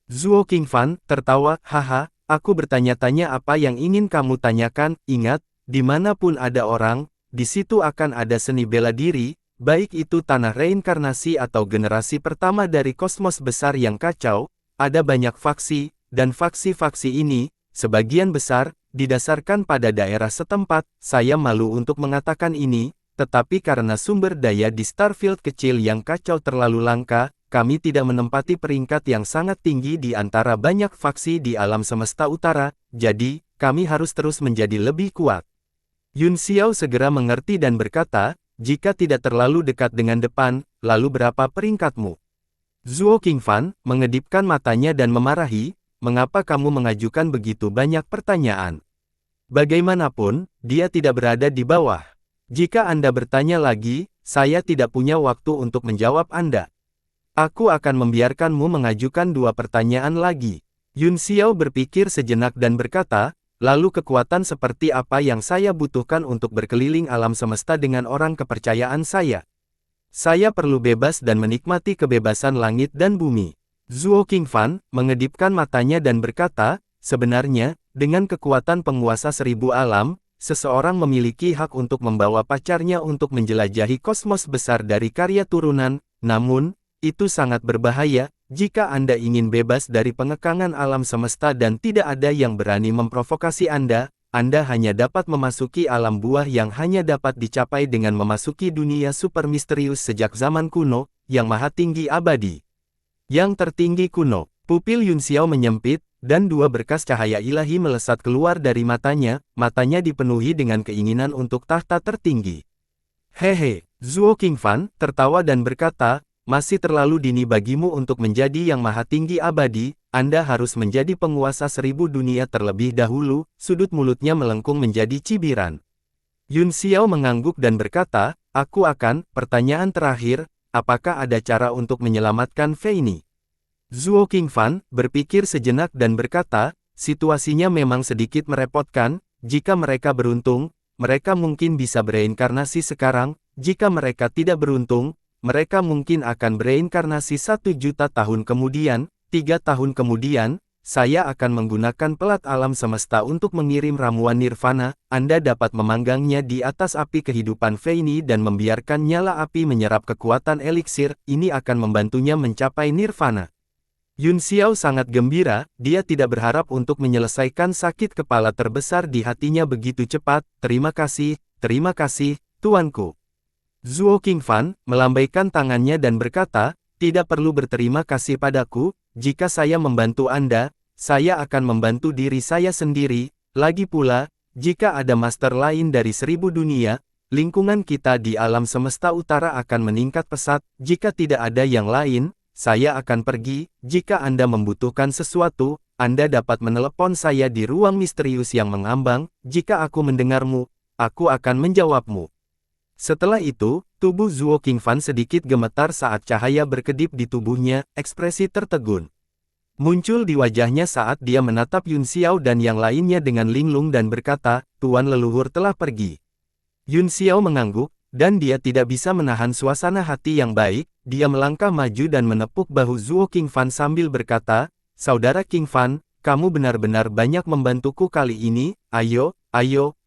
Zuo Qingfan tertawa, haha, aku bertanya-tanya apa yang ingin kamu tanyakan, ingat, dimanapun ada orang, di situ akan ada seni bela diri, baik itu tanah reinkarnasi atau generasi pertama dari kosmos besar yang kacau, ada banyak faksi, dan faksi-faksi ini, sebagian besar, didasarkan pada daerah setempat. Saya malu untuk mengatakan ini, tetapi karena sumber daya di Starfield kecil yang kacau terlalu langka, kami tidak menempati peringkat yang sangat tinggi di antara banyak faksi di alam semesta utara, jadi, kami harus terus menjadi lebih kuat. Yun Xiao segera mengerti dan berkata, jika tidak terlalu dekat dengan depan, lalu berapa peringkatmu? Zuo Qingfan mengedipkan matanya dan memarahi, mengapa kamu mengajukan begitu banyak pertanyaan? Bagaimanapun, dia tidak berada di bawah. Jika Anda bertanya lagi, saya tidak punya waktu untuk menjawab Anda. Aku akan membiarkanmu mengajukan 2 pertanyaan lagi. Yun Xiao berpikir sejenak dan berkata, lalu kekuatan seperti apa yang saya butuhkan untuk berkeliling alam semesta dengan orang kepercayaan saya? Saya perlu bebas dan menikmati kebebasan langit dan bumi. Zuo Qingfan mengedipkan matanya dan berkata, sebenarnya, dengan kekuatan penguasa 1000 alam, seseorang memiliki hak untuk membawa pacarnya untuk menjelajahi kosmos besar dari karya turunan, namun, itu sangat berbahaya, jika Anda ingin bebas dari pengekangan alam semesta dan tidak ada yang berani memprovokasi Anda hanya dapat memasuki alam buah yang hanya dapat dicapai dengan memasuki dunia super misterius sejak zaman kuno, yang maha tinggi abadi. Yang tertinggi kuno, pupil Yun Xiao menyempit, dan 2 berkas cahaya ilahi melesat keluar dari matanya dipenuhi dengan keinginan untuk tahta tertinggi. Hehe, Zuo Qingfan tertawa dan berkata, masih terlalu dini bagimu untuk menjadi yang maha tinggi abadi, Anda harus menjadi penguasa 1000 dunia terlebih dahulu, sudut mulutnya melengkung menjadi cibiran. Yun Xiao mengangguk dan berkata, pertanyaan terakhir, apakah ada cara untuk menyelamatkan Fei Ni? Zuo Qingfan berpikir sejenak dan berkata, situasinya memang sedikit merepotkan, jika mereka beruntung, mereka mungkin bisa bereinkarnasi sekarang, jika mereka tidak beruntung, mereka mungkin akan bereinkarnasi 1.000.000 tahun kemudian, 3 tahun kemudian, saya akan menggunakan pelat alam semesta untuk mengirim ramuan nirvana, Anda dapat memanggangnya di atas api kehidupan Fei Ni dan membiarkan nyala api menyerap kekuatan eliksir, ini akan membantunya mencapai nirvana. Yun Xiao sangat gembira, dia tidak berharap untuk menyelesaikan sakit kepala terbesar di hatinya begitu cepat. Terima kasih, tuanku. Zhuo Qingfan melambaikan tangannya dan berkata, tidak perlu berterima kasih padaku, jika saya membantu Anda, saya akan membantu diri saya sendiri. Lagi pula, jika ada master lain dari 1000 dunia, lingkungan kita di alam semesta utara akan meningkat pesat. Jika tidak ada yang lain, saya akan pergi. Jika Anda membutuhkan sesuatu, Anda dapat menelepon saya di ruang misterius yang mengambang. Jika aku mendengarmu, aku akan menjawabmu. Setelah itu, tubuh Zhuo Qingfan sedikit gemetar saat cahaya berkedip di tubuhnya, ekspresi tertegun muncul di wajahnya saat dia menatap Yun Xiao dan yang lainnya dengan linglung dan berkata, Tuan leluhur telah pergi. Yun Xiao mengangguk, dan dia tidak bisa menahan suasana hati yang baik. Dia melangkah maju dan menepuk bahu Zhuo Qingfan sambil berkata, Saudara Qingfan, kamu benar-benar banyak membantuku kali ini. Ayo,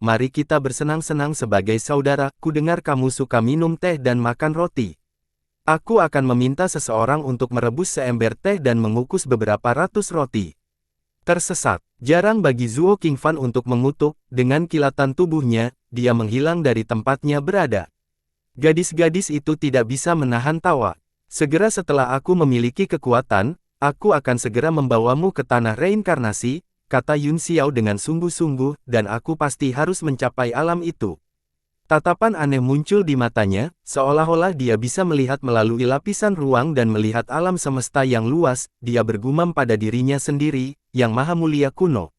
mari kita bersenang-senang sebagai saudara. Kudengar kamu suka minum teh dan makan roti. Aku akan meminta seseorang untuk merebus seember teh dan mengukus beberapa ratus roti. Tersesat. Jarang bagi Zhuo Qingfan untuk mengutuk. Dengan kilatan tubuhnya, dia menghilang dari tempatnya berada. Gadis-gadis itu tidak bisa menahan tawa. Segera setelah aku memiliki kekuatan, aku akan segera membawamu ke tanah reinkarnasi, kata Yun Xiao dengan sungguh-sungguh, dan aku pasti harus mencapai alam itu. Tatapan aneh muncul di matanya, seolah-olah dia bisa melihat melalui lapisan ruang dan melihat alam semesta yang luas. Dia bergumam pada dirinya sendiri, Yang Maha Mulia kuno.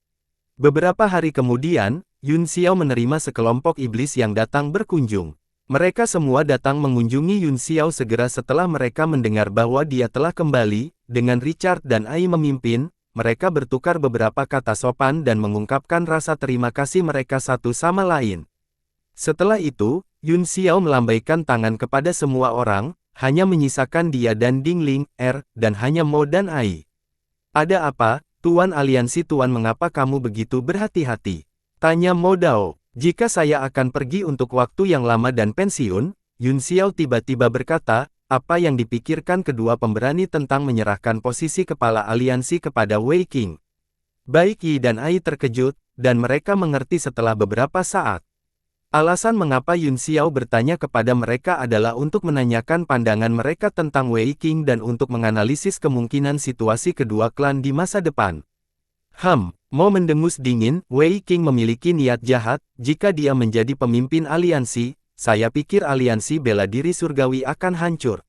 Beberapa hari kemudian, Yun Xiao menerima sekelompok iblis yang datang berkunjung. Mereka semua datang mengunjungi Yun Xiao segera setelah mereka mendengar bahwa dia telah kembali. Dengan Richard dan Ai memimpin, mereka bertukar beberapa kata sopan dan mengungkapkan rasa terima kasih mereka satu sama lain. Setelah itu, Yun Xiao melambaikan tangan kepada semua orang, hanya menyisakan dia dan Ding Ling, dan hanya Mo dan Ai. Ada apa, Tuan Aliansi Tuan, mengapa kamu begitu berhati-hati? Tanya Mo Dao. Jika saya akan pergi untuk waktu yang lama dan pensiun, Yun Xiao tiba-tiba berkata, apa yang dipikirkan kedua pemberani tentang menyerahkan posisi kepala aliansi kepada Wei Qing? Baik Yi dan Ai terkejut, dan mereka mengerti setelah beberapa saat. Alasan mengapa Yun Xiao bertanya kepada mereka adalah untuk menanyakan pandangan mereka tentang Wei Qing dan untuk menganalisis kemungkinan situasi kedua klan di masa depan. Mo mendengus dingin, Wei Qing memiliki niat jahat. Jika dia menjadi pemimpin aliansi, saya pikir aliansi bela diri surgawi akan hancur.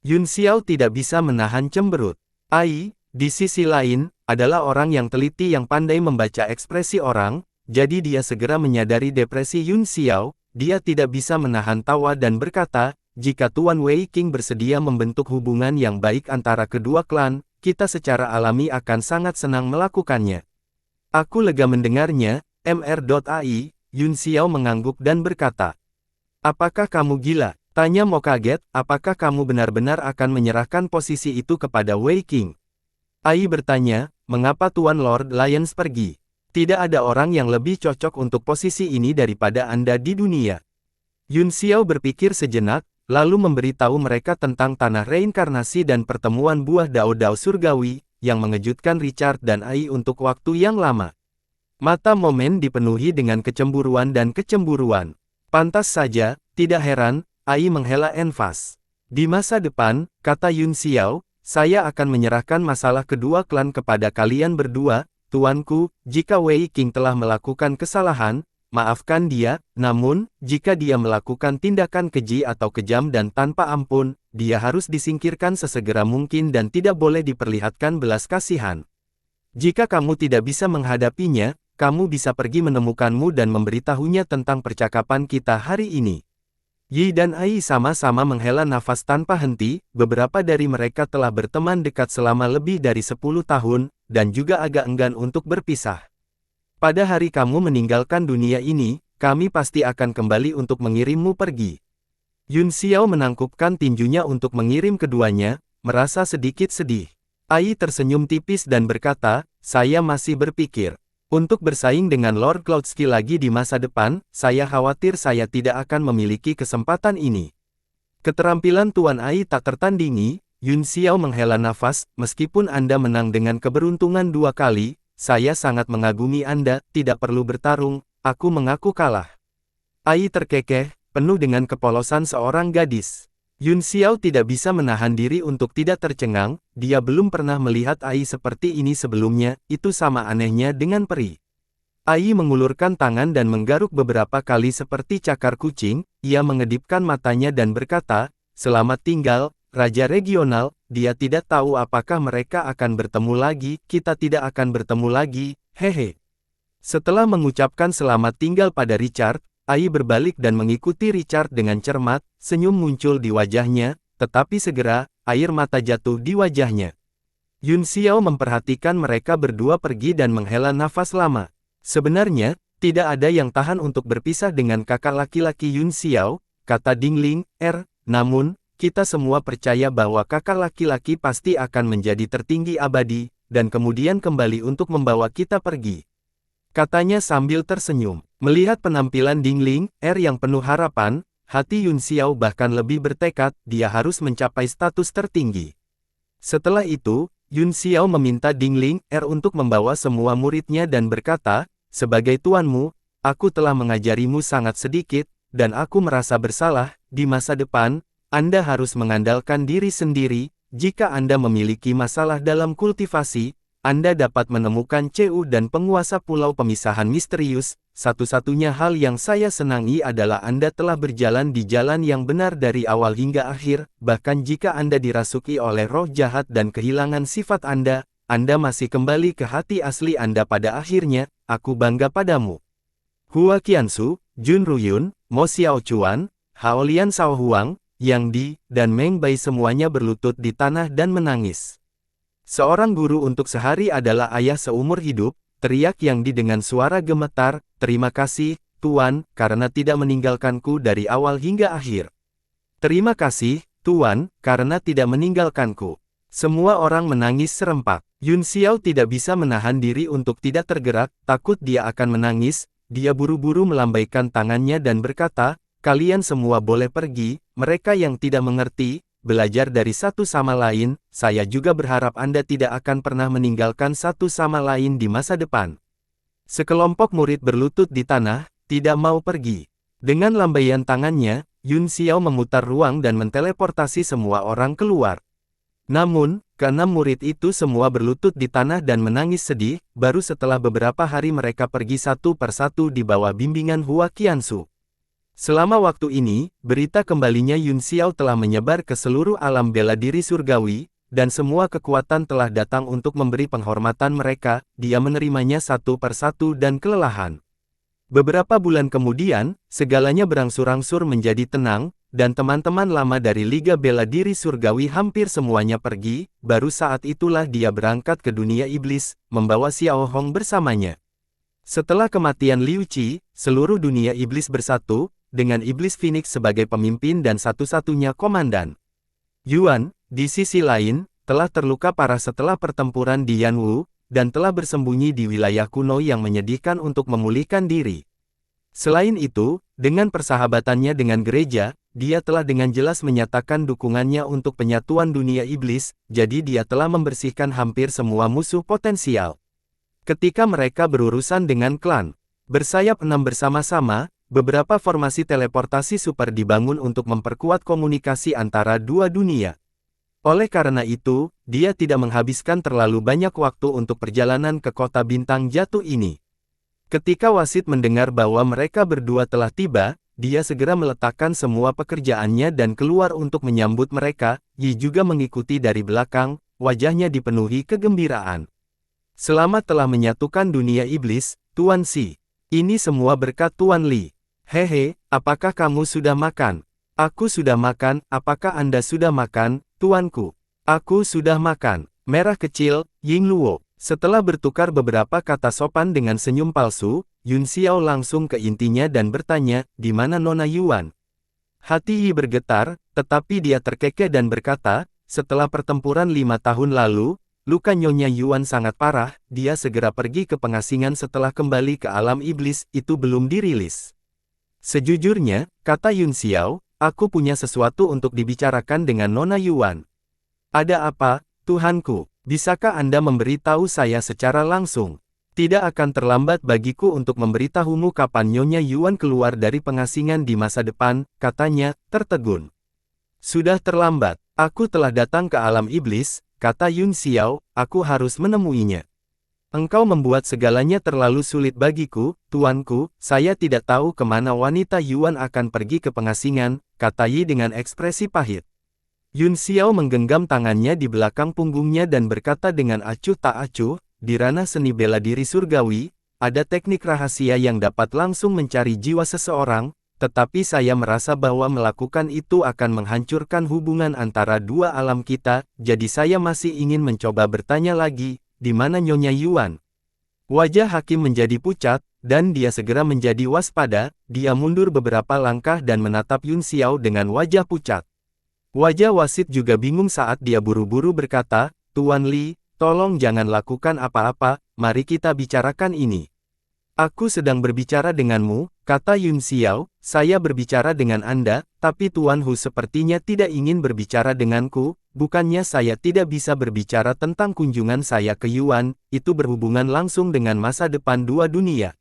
Yun Xiao tidak bisa menahan cemberut. Ai, di sisi lain, adalah orang yang teliti yang pandai membaca ekspresi orang. Jadi dia segera menyadari depresi Yun Xiao. Dia tidak bisa menahan tawa dan berkata, jika Tuan Wei Qing bersedia membentuk hubungan yang baik antara kedua klan, kita secara alami akan sangat senang melakukannya. Aku lega mendengarnya. Mr.ai, Yun Xiao mengangguk dan berkata, apakah kamu gila? Tanya Mo kaget, apakah kamu benar-benar akan menyerahkan posisi itu kepada Wei Qing? Ai bertanya, mengapa Tuan Lord Lions pergi? Tidak ada orang yang lebih cocok untuk posisi ini daripada Anda di dunia. Yun Xiao berpikir sejenak, lalu memberitahu mereka tentang tanah reinkarnasi dan pertemuan buah dao-dao surgawi, yang mengejutkan Richard dan Ai untuk waktu yang lama. Mata Momen dipenuhi dengan kecemburuan dan kecemburuan. Pantas saja, tidak heran, Ai menghela enfas. Di masa depan, kata Yun Xiao, saya akan menyerahkan masalah kedua klan kepada kalian berdua. Tuanku, jika Wei Qing telah melakukan kesalahan, maafkan dia, namun, jika dia melakukan tindakan keji atau kejam dan tanpa ampun, dia harus disingkirkan sesegera mungkin dan tidak boleh diperlihatkan belas kasihan. Jika kamu tidak bisa menghadapinya, kamu bisa pergi menemukanmu dan memberitahunya tentang percakapan kita hari ini. Yi dan Ai sama-sama menghela nafas tanpa henti. Beberapa dari mereka telah berteman dekat selama lebih dari 10 tahun, dan juga agak enggan untuk berpisah. Pada hari kamu meninggalkan dunia ini, kami pasti akan kembali untuk mengirimmu pergi. Yun Xiao menangkupkan tinjunya untuk mengirim keduanya, merasa sedikit sedih. Ai tersenyum tipis dan berkata, saya masih berpikir. Untuk bersaing dengan Lord Cloudsky lagi di masa depan, saya khawatir saya tidak akan memiliki kesempatan ini. Keterampilan Tuan Ai tak tertandingi, Yun Xiao menghela nafas, meskipun Anda menang dengan keberuntungan 2 kali, saya sangat mengagumi Anda, tidak perlu bertarung, aku mengaku kalah. Ai terkekeh, penuh dengan kepolosan seorang gadis. Yun Xiao tidak bisa menahan diri untuk tidak tercengang, dia belum pernah melihat Ai seperti ini sebelumnya, itu sama anehnya dengan peri. Ai mengulurkan tangan dan menggaruk beberapa kali seperti cakar kucing, ia mengedipkan matanya dan berkata, "Selamat tinggal, Raja Regional, dia tidak tahu apakah mereka akan bertemu lagi, kita tidak akan bertemu lagi, hehe." Setelah mengucapkan selamat tinggal pada Richard, Ai berbalik dan mengikuti Richard dengan cermat, senyum muncul di wajahnya, tetapi segera, air mata jatuh di wajahnya. Yun Xiao memperhatikan mereka berdua pergi dan menghela nafas lama. Sebenarnya, tidak ada yang tahan untuk berpisah dengan kakak laki-laki Yun Xiao, kata Dingling, namun, kita semua percaya bahwa kakak laki-laki pasti akan menjadi tertinggi abadi, dan kemudian kembali untuk membawa kita pergi. Katanya sambil tersenyum. Melihat penampilan Dingling, yang penuh harapan, hati Yun Xiao bahkan lebih bertekad, dia harus mencapai status tertinggi. Setelah itu, Yun Xiao meminta Dingling, untuk membawa semua muridnya dan berkata, "Sebagai tuanmu, aku telah mengajarimu sangat sedikit, dan aku merasa bersalah, di masa depan, Anda harus mengandalkan diri sendiri, jika Anda memiliki masalah dalam kultivasi, Anda dapat menemukan CU dan penguasa pulau pemisahan misterius, satu-satunya hal yang saya senangi adalah Anda telah berjalan di jalan yang benar dari awal hingga akhir, bahkan jika Anda dirasuki oleh roh jahat dan kehilangan sifat Anda masih kembali ke hati asli Anda pada akhirnya, aku bangga padamu." Hua Qiansu, Jun Ruyun, Mo Xiaochuan, Haolian Shaohuang, Yang Di, dan Meng Bai semuanya berlutut di tanah dan menangis. "Seorang guru untuk sehari adalah ayah seumur hidup," teriak Yang Di dengan suara gemetar, "Terima kasih, Tuan, karena tidak meninggalkanku dari awal hingga akhir. Terima kasih, Tuan, karena tidak meninggalkanku." Semua orang menangis serempak. Yun Xiao tidak bisa menahan diri untuk tidak tergerak, takut dia akan menangis, dia buru-buru melambaikan tangannya dan berkata, "Kalian semua boleh pergi, mereka yang tidak mengerti, belajar dari satu sama lain, saya juga berharap Anda tidak akan pernah meninggalkan satu sama lain di masa depan." Sekelompok murid berlutut di tanah, tidak mau pergi. Dengan lambaian tangannya, Yun Xiao memutar ruang dan menteleportasi semua orang keluar. Namun, keenam murid itu semua berlutut di tanah dan menangis sedih, baru setelah beberapa hari mereka pergi satu persatu di bawah bimbingan Hua Qiansu. Selama waktu ini, berita kembalinya Yun Xiao telah menyebar ke seluruh alam bela diri surgawi, dan semua kekuatan telah datang untuk memberi penghormatan mereka, dia menerimanya satu persatu dan kelelahan. Beberapa bulan kemudian, segalanya berangsur-angsur menjadi tenang, dan teman-teman lama dari Liga Bela Diri Surgawi hampir semuanya pergi, baru saat itulah dia berangkat ke dunia iblis, membawa Xiao Hong bersamanya. Setelah kematian Liu Qi, seluruh dunia iblis bersatu, dengan Iblis Phoenix sebagai pemimpin dan satu-satunya komandan. Yuan, di sisi lain, telah terluka parah setelah pertempuran di Yanwu, dan telah bersembunyi di wilayah kuno yang menyedihkan untuk memulihkan diri. Selain itu, dengan persahabatannya dengan gereja, dia telah dengan jelas menyatakan dukungannya untuk penyatuan dunia iblis, jadi dia telah membersihkan hampir semua musuh potensial. Ketika mereka berurusan dengan klan bersayap 6 bersama-sama, beberapa formasi teleportasi super dibangun untuk memperkuat komunikasi antara dua dunia. Oleh karena itu, dia tidak menghabiskan terlalu banyak waktu untuk perjalanan ke kota bintang jatuh ini. Ketika wasit mendengar bahwa mereka berdua telah tiba, dia segera meletakkan semua pekerjaannya dan keluar untuk menyambut mereka. Yi juga mengikuti dari belakang, wajahnya dipenuhi kegembiraan. "Selamat telah menyatukan dunia iblis, Tuan Si. Ini semua berkat Tuan Li. Hehe, apakah kamu sudah makan?" "Aku sudah makan, apakah Anda sudah makan, Tuanku?" "Aku sudah makan." Merah kecil, Ying Luo. Setelah bertukar beberapa kata sopan dengan senyum palsu, Yun Xiao langsung ke intinya dan bertanya, "Di mana Nona Yuan?" Hati Yi bergetar, tetapi dia terkekeh dan berkata, "Setelah pertempuran 5 tahun lalu, luka Nyonya Yuan sangat parah, dia segera pergi ke pengasingan setelah kembali ke alam iblis, itu belum dirilis." "Sejujurnya," kata Yun Xiao, "aku punya sesuatu untuk dibicarakan dengan Nona Yuan." Ada apa, Tuhanku? Bisakah Anda memberitahu saya secara langsung? Tidak akan terlambat bagiku untuk memberitahumu kapan Nyonya Yuan keluar dari pengasingan di masa depan, katanya, tertegun. Sudah terlambat. Aku telah datang ke alam iblis, kata Yun Xiao, aku harus menemuinya. Engkau membuat segalanya terlalu sulit bagiku, tuanku, saya tidak tahu kemana wanita Yuan akan pergi ke pengasingan, kata Yi dengan ekspresi pahit. Yun Xiao menggenggam tangannya di belakang punggungnya dan berkata dengan acuh tak acuh, di ranah seni bela diri surgawi, ada teknik rahasia yang dapat langsung mencari jiwa seseorang, tetapi saya merasa bahwa melakukan itu akan menghancurkan hubungan antara dua alam kita, jadi saya masih ingin mencoba bertanya lagi, di mana Nyonya Yuan? Wajah Hakim menjadi pucat, dan dia segera menjadi waspada, dia mundur beberapa langkah dan menatap Yun Xiao dengan wajah pucat. Wajah wasit juga bingung saat dia buru-buru berkata, Tuan Li, tolong jangan lakukan apa-apa, mari kita bicarakan ini. Aku sedang berbicara denganmu, kata Yun Xiao, saya berbicara dengan Anda, tapi Tuan Hu sepertinya tidak ingin berbicara denganku, bukannya saya tidak bisa berbicara tentang kunjungan saya ke Yuan, itu berhubungan langsung dengan masa depan dua dunia.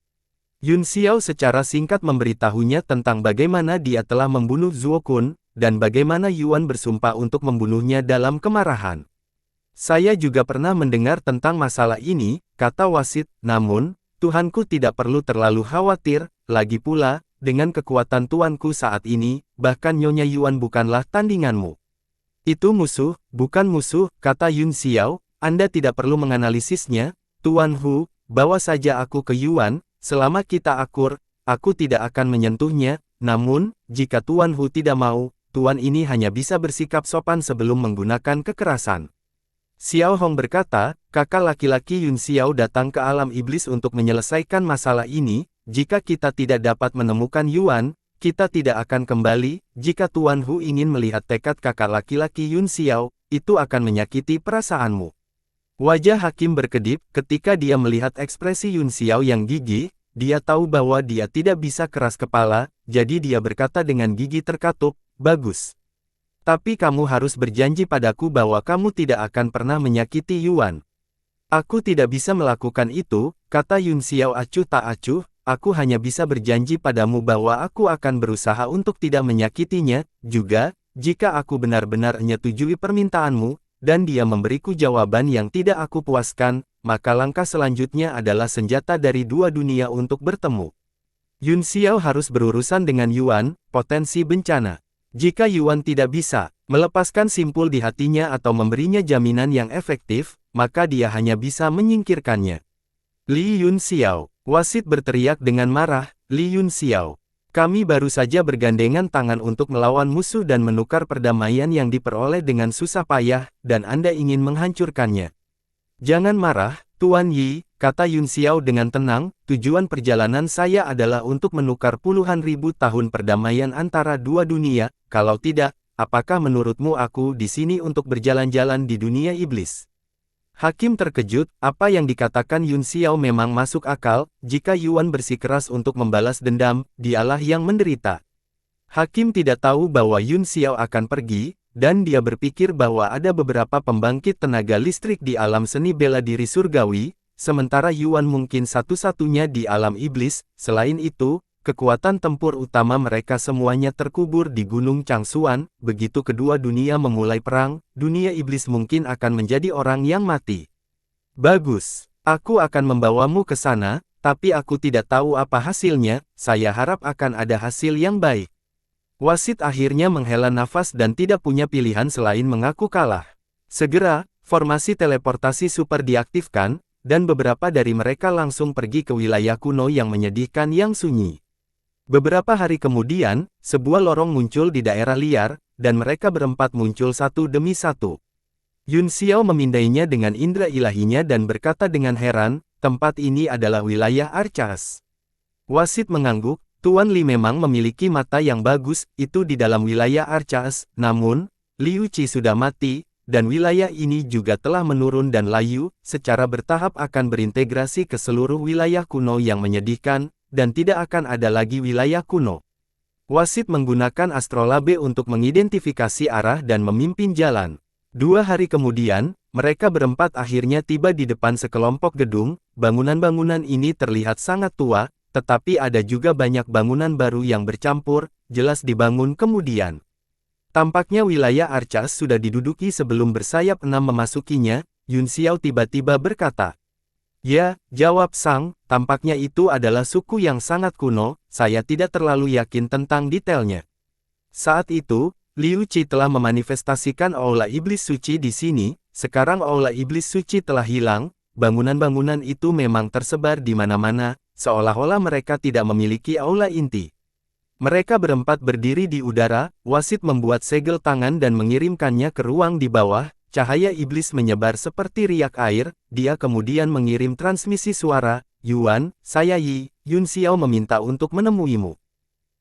Yun Xiao secara singkat memberitahunya tentang bagaimana dia telah membunuh Zuo Kun, dan bagaimana Yuan bersumpah untuk membunuhnya dalam kemarahan. Saya juga pernah mendengar tentang masalah ini, kata wasit, namun, Tuhanku tidak perlu terlalu khawatir, lagi pula, dengan kekuatan tuanku saat ini, bahkan Nyonya Yuan bukanlah tandinganmu. Itu musuh, bukan musuh, kata Yun Xiao, Anda tidak perlu menganalisisnya, Tuan Hu, bawa saja aku ke Yuan, selama kita akur, aku tidak akan menyentuhnya, namun, jika Tuan Hu tidak mau, Tuan ini hanya bisa bersikap sopan sebelum menggunakan kekerasan. Xiao Hong berkata, kakak laki-laki Yun Xiao datang ke alam iblis untuk menyelesaikan masalah ini, jika kita tidak dapat menemukan Yuan, kita tidak akan kembali, jika Tuan Hu ingin melihat tekad kakak laki-laki Yun Xiao, itu akan menyakiti perasaanmu. Wajah Hakim berkedip, ketika dia melihat ekspresi Yun Xiao yang gigih, dia tahu bahwa dia tidak bisa keras kepala, jadi dia berkata dengan gigi terkatup, bagus. Tapi kamu harus berjanji padaku bahwa kamu tidak akan pernah menyakiti Yuan. Aku tidak bisa melakukan itu, kata Yun Xiao acuh tak acuh, aku hanya bisa berjanji padamu bahwa aku akan berusaha untuk tidak menyakitinya, juga, jika aku benar-benar menyetujui permintaanmu, dan dia memberiku jawaban yang tidak aku puaskan, maka langkah selanjutnya adalah senjata dari dua dunia untuk bertemu. Yun Xiao harus berurusan dengan Yuan, potensi bencana. Jika Yuan tidak bisa melepaskan simpul di hatinya atau memberinya jaminan yang efektif, maka dia hanya bisa menyingkirkannya. Li Yun Xiao, wasit berteriak dengan marah, Li Yun Xiao. Kami baru saja bergandengan tangan untuk melawan musuh dan menukar perdamaian yang diperoleh dengan susah payah, dan Anda ingin menghancurkannya. Jangan marah, Tuan Yi, kata Yun Xiao dengan tenang, tujuan perjalanan saya adalah untuk menukar puluhan ribu tahun perdamaian antara dua dunia, kalau tidak, apakah menurutmu aku di sini untuk berjalan-jalan di dunia iblis? Hakim terkejut, apa yang dikatakan Yun Xiao memang masuk akal, jika Yuan bersikeras untuk membalas dendam, dialah yang menderita. Hakim tidak tahu bahwa Yun Xiao akan pergi, dan dia berpikir bahwa ada beberapa pembangkit tenaga listrik di alam seni bela diri surgawi, sementara Yuan mungkin satu-satunya di alam iblis. Selain itu, kekuatan tempur utama mereka semuanya terkubur di Gunung Changsuan. Begitu kedua dunia memulai perang, dunia iblis mungkin akan menjadi orang yang mati. Bagus, aku akan membawamu ke sana, tapi aku tidak tahu apa hasilnya, saya harap akan ada hasil yang baik. Wasit akhirnya menghela nafas dan tidak punya pilihan selain mengaku kalah. Segera, formasi teleportasi super diaktifkan, dan beberapa dari mereka langsung pergi ke wilayah kuno yang menyedihkan yang sunyi. Beberapa hari kemudian, sebuah lorong muncul di daerah liar, dan mereka berempat muncul satu demi satu. Yun Xiao memindainya dengan indera ilahinya dan berkata dengan heran, tempat ini adalah wilayah Archas. Wasit mengangguk, Tuan Li memang memiliki mata yang bagus, itu di dalam wilayah Archas, namun, Liu Qi sudah mati, dan wilayah ini juga telah menurun dan layu, secara bertahap akan berintegrasi ke seluruh wilayah kuno yang menyedihkan, dan tidak akan ada lagi wilayah kuno. Wasit menggunakan astrolabe untuk mengidentifikasi arah dan memimpin jalan. 2 hari kemudian, mereka berempat akhirnya tiba di depan sekelompok gedung. Bangunan-bangunan ini terlihat sangat tua, tetapi ada juga banyak bangunan baru yang bercampur, jelas dibangun kemudian. Tampaknya wilayah Archas sudah diduduki sebelum bersayap 6 memasukinya. Yun Xiao tiba-tiba berkata. Ya, jawab Sang, tampaknya itu adalah suku yang sangat kuno, saya tidak terlalu yakin tentang detailnya. Saat itu, Liu Qi telah memanifestasikan aula iblis suci di sini. Sekarang aula iblis suci telah hilang, bangunan-bangunan itu memang tersebar di mana-mana, seolah-olah mereka tidak memiliki aula inti. Mereka berempat berdiri di udara, wasit membuat segel tangan dan mengirimkannya ke ruang di bawah. Cahaya iblis menyebar seperti riak air, dia kemudian mengirim transmisi suara, Yuan, saya Yi, Yun Xiao meminta untuk menemuimu.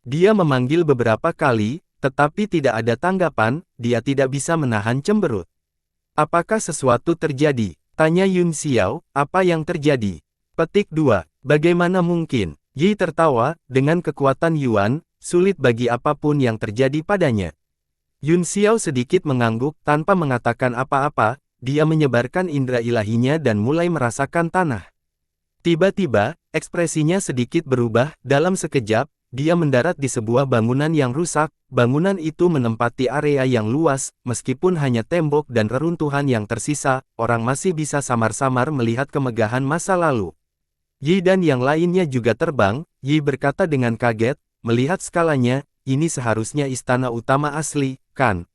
Dia memanggil beberapa kali, tetapi tidak ada tanggapan, dia tidak bisa menahan cemberut. Apakah sesuatu terjadi? Tanya Yun Xiao, apa yang terjadi? Petik 2, bagaimana mungkin? Yi tertawa, dengan kekuatan Yuan, sulit bagi apapun yang terjadi padanya. Yun Xiao sedikit mengangguk, tanpa mengatakan apa-apa, dia menyebarkan indera ilahinya dan mulai merasakan tanah. Tiba-tiba, ekspresinya sedikit berubah, dalam sekejap, dia mendarat di sebuah bangunan yang rusak. Bangunan itu menempati area yang luas, meskipun hanya tembok dan reruntuhan yang tersisa, orang masih bisa samar-samar melihat kemegahan masa lalu. Yi dan yang lainnya juga terbang. Yi berkata dengan kaget, melihat skalanya, ini seharusnya istana utama asli, kan?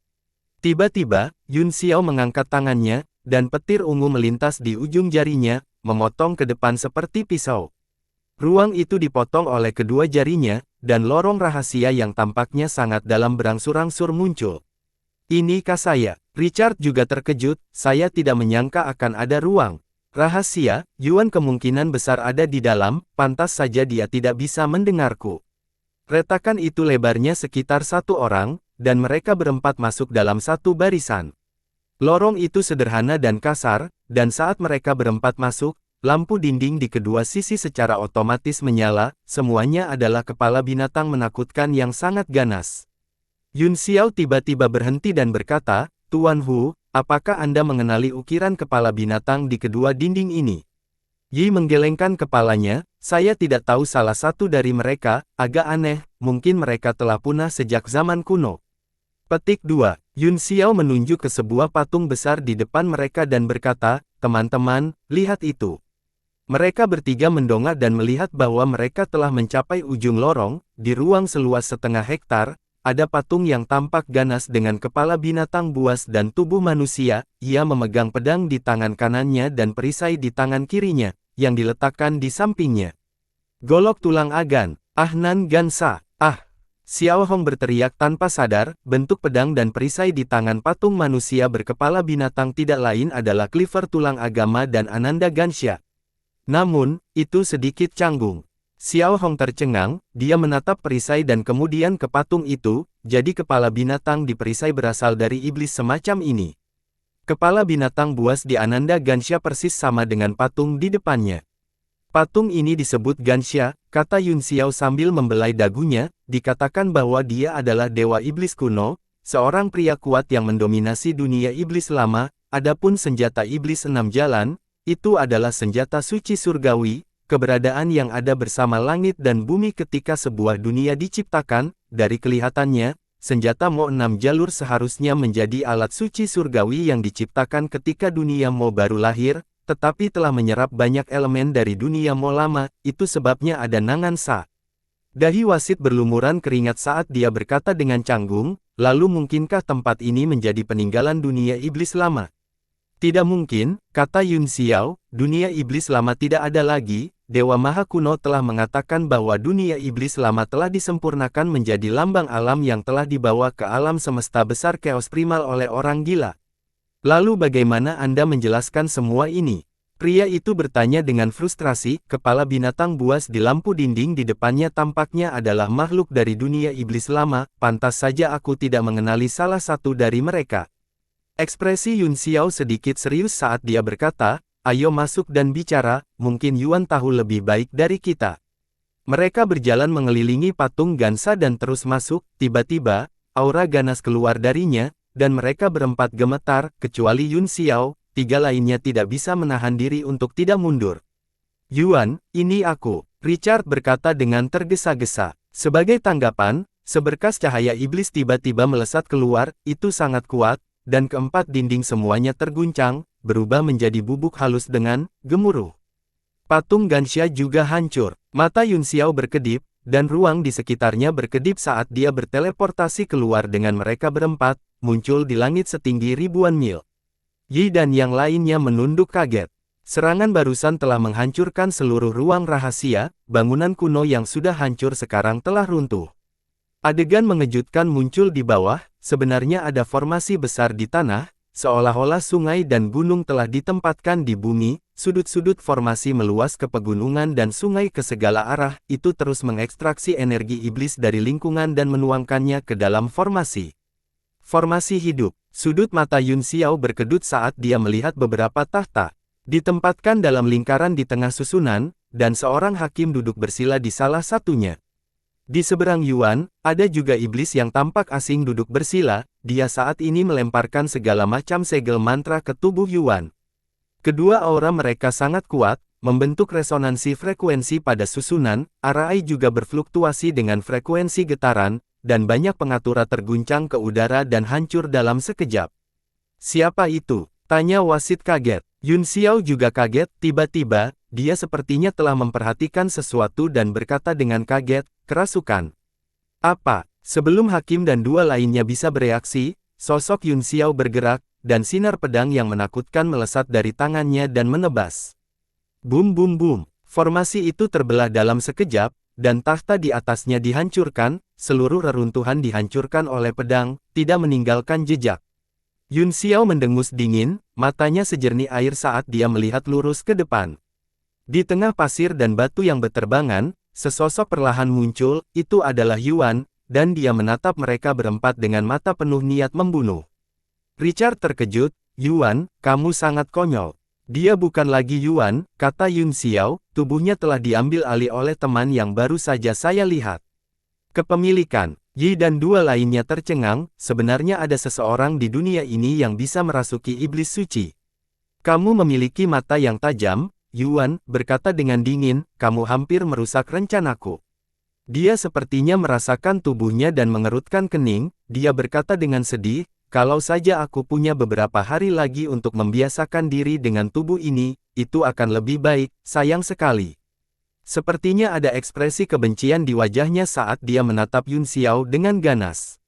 Tiba-tiba, Yun Xiao mengangkat tangannya, dan petir ungu melintas di ujung jarinya, memotong ke depan seperti pisau. Ruang itu dipotong oleh kedua jarinya, dan lorong rahasia yang tampaknya sangat dalam berangsur-angsur muncul. Inikah saya? Richard juga terkejut, saya tidak menyangka akan ada ruang rahasia. Yuan kemungkinan besar ada di dalam, pantas saja dia tidak bisa mendengarku. Retakan itu lebarnya sekitar 1 orang, dan mereka berempat masuk dalam satu barisan. Lorong itu sederhana dan kasar, dan saat mereka berempat masuk, lampu dinding di kedua sisi secara otomatis menyala, semuanya adalah kepala binatang menakutkan yang sangat ganas. Yun Xiao tiba-tiba berhenti dan berkata, Tuan Hu, apakah Anda mengenali ukiran kepala binatang di kedua dinding ini? Yi menggelengkan kepalanya, saya tidak tahu salah satu dari mereka, agak aneh, mungkin mereka telah punah sejak zaman kuno. Petik 2, Yun Xiao menunjuk ke sebuah patung besar di depan mereka dan berkata, teman-teman, lihat itu. Mereka bertiga mendongak dan melihat bahwa mereka telah mencapai ujung lorong. Di ruang seluas setengah hektar, ada patung yang tampak ganas dengan kepala binatang buas dan tubuh manusia. Ia memegang pedang di tangan kanannya dan perisai di tangan kirinya, yang diletakkan di sampingnya. Golok tulang agan, Ahnan Gansa, Xiao Hong berteriak tanpa sadar, bentuk pedang dan perisai di tangan patung manusia berkepala binatang tidak lain adalah Cleaver tulang agama dan Ananda Gansha. Namun, itu sedikit canggung. Xiao Hong tercengang, dia menatap perisai dan kemudian ke patung itu, jadi kepala binatang di perisai berasal dari iblis semacam ini. Kepala binatang buas di Ananda Gansha persis sama dengan patung di depannya. Patung ini disebut Gansha, kata Yun Xiao sambil membelai dagunya, dikatakan bahwa dia adalah dewa iblis kuno, seorang pria kuat yang mendominasi dunia iblis lama. Adapun senjata iblis 6 jalan, itu adalah senjata suci surgawi, keberadaan yang ada bersama langit dan bumi ketika sebuah dunia diciptakan. Dari kelihatannya, senjata Mo 6 jalur seharusnya menjadi alat suci surgawi yang diciptakan ketika dunia Mo baru lahir, tetapi telah menyerap banyak elemen dari dunia Mo lama, itu sebabnya ada Nangan Sa. Dahi wasit berlumuran keringat saat dia berkata dengan canggung, lalu mungkinkah tempat ini menjadi peninggalan dunia iblis lama? Tidak mungkin, kata Yun Xiao, dunia iblis lama tidak ada lagi. Dewa Maha Kuno telah mengatakan bahwa dunia iblis lama telah disempurnakan menjadi lambang alam yang telah dibawa ke alam semesta besar chaos primal oleh orang gila. Lalu bagaimana Anda menjelaskan semua ini? Pria itu bertanya dengan frustrasi. Kepala binatang buas di lampu dinding di depannya tampaknya adalah makhluk dari dunia iblis lama, pantas saja aku tidak mengenali salah satu dari mereka. Ekspresi Yun Xiao sedikit serius saat dia berkata, ayo masuk dan bicara, mungkin Yuan tahu lebih baik dari kita. Mereka berjalan mengelilingi patung Gansa dan terus masuk, tiba-tiba, aura ganas keluar darinya, dan mereka berempat gemetar, kecuali Yun Xiao, tiga lainnya tidak bisa menahan diri untuk tidak mundur. Yuan, ini aku, Richard berkata dengan tergesa-gesa. Sebagai tanggapan, seberkas cahaya iblis tiba-tiba melesat keluar, itu sangat kuat, dan keempat dinding semuanya terguncang, berubah menjadi bubuk halus dengan gemuruh. Patung Gansha juga hancur. Mata Yun Xiao berkedip, dan ruang di sekitarnya berkedip saat dia berteleportasi keluar dengan mereka berempat, muncul di langit setinggi ribuan mil. Yi dan yang lainnya menunduk kaget. Serangan barusan telah menghancurkan seluruh ruang rahasia, bangunan kuno yang sudah hancur sekarang telah runtuh. Adegan mengejutkan muncul di bawah, sebenarnya ada formasi besar di tanah, seolah-olah sungai dan gunung telah ditempatkan di bumi, sudut-sudut formasi meluas ke pegunungan dan sungai ke segala arah, itu terus mengekstraksi energi iblis dari lingkungan dan menuangkannya ke dalam formasi. Formasi hidup. Sudut mata Yun Xiao berkedut saat dia melihat beberapa tahta. Ditempatkan dalam lingkaran di tengah susunan, dan seorang hakim duduk bersila di salah satunya. Di seberang Yuan, ada juga iblis yang tampak asing duduk bersila, dia saat ini melemparkan segala macam segel mantra ke tubuh Yuan. Kedua aura mereka sangat kuat, membentuk resonansi frekuensi pada susunan, arai juga berfluktuasi dengan frekuensi getaran, dan banyak pengatura terguncang ke udara dan hancur dalam sekejap. Siapa itu? Tanya wasit kaget. Yun Xiao juga kaget, tiba-tiba, dia sepertinya telah memperhatikan sesuatu dan berkata dengan kaget, kerasukan. Apa? Sebelum hakim dan dua lainnya bisa bereaksi, sosok Yun Xiao bergerak, dan sinar pedang yang menakutkan melesat dari tangannya dan menebas. Bum bum bum, formasi itu terbelah dalam sekejap, dan tahta di atasnya dihancurkan, seluruh reruntuhan dihancurkan oleh pedang, tidak meninggalkan jejak. Yun Xiao mendengus dingin, matanya sejernih air saat dia melihat lurus ke depan. Di tengah pasir dan batu yang berterbangan, sesosok perlahan muncul, itu adalah Yuan, dan dia menatap mereka berempat dengan mata penuh niat membunuh. Richard terkejut, Yuan, kamu sangat konyol. Dia bukan lagi Yuan, kata Yun Xiao, tubuhnya telah diambil alih oleh teman yang baru saja saya lihat. Kepemilikan. Yi dan dua lainnya tercengang, sebenarnya ada seseorang di dunia ini yang bisa merasuki iblis suci. Kamu memiliki mata yang tajam, Yuan, berkata dengan dingin, kamu hampir merusak rencanaku. Dia sepertinya merasakan tubuhnya dan mengerutkan kening, dia berkata dengan sedih, kalau saja aku punya beberapa hari lagi untuk membiasakan diri dengan tubuh ini, itu akan lebih baik, sayang sekali. Sepertinya ada ekspresi kebencian di wajahnya saat dia menatap Yun Xiao dengan ganas.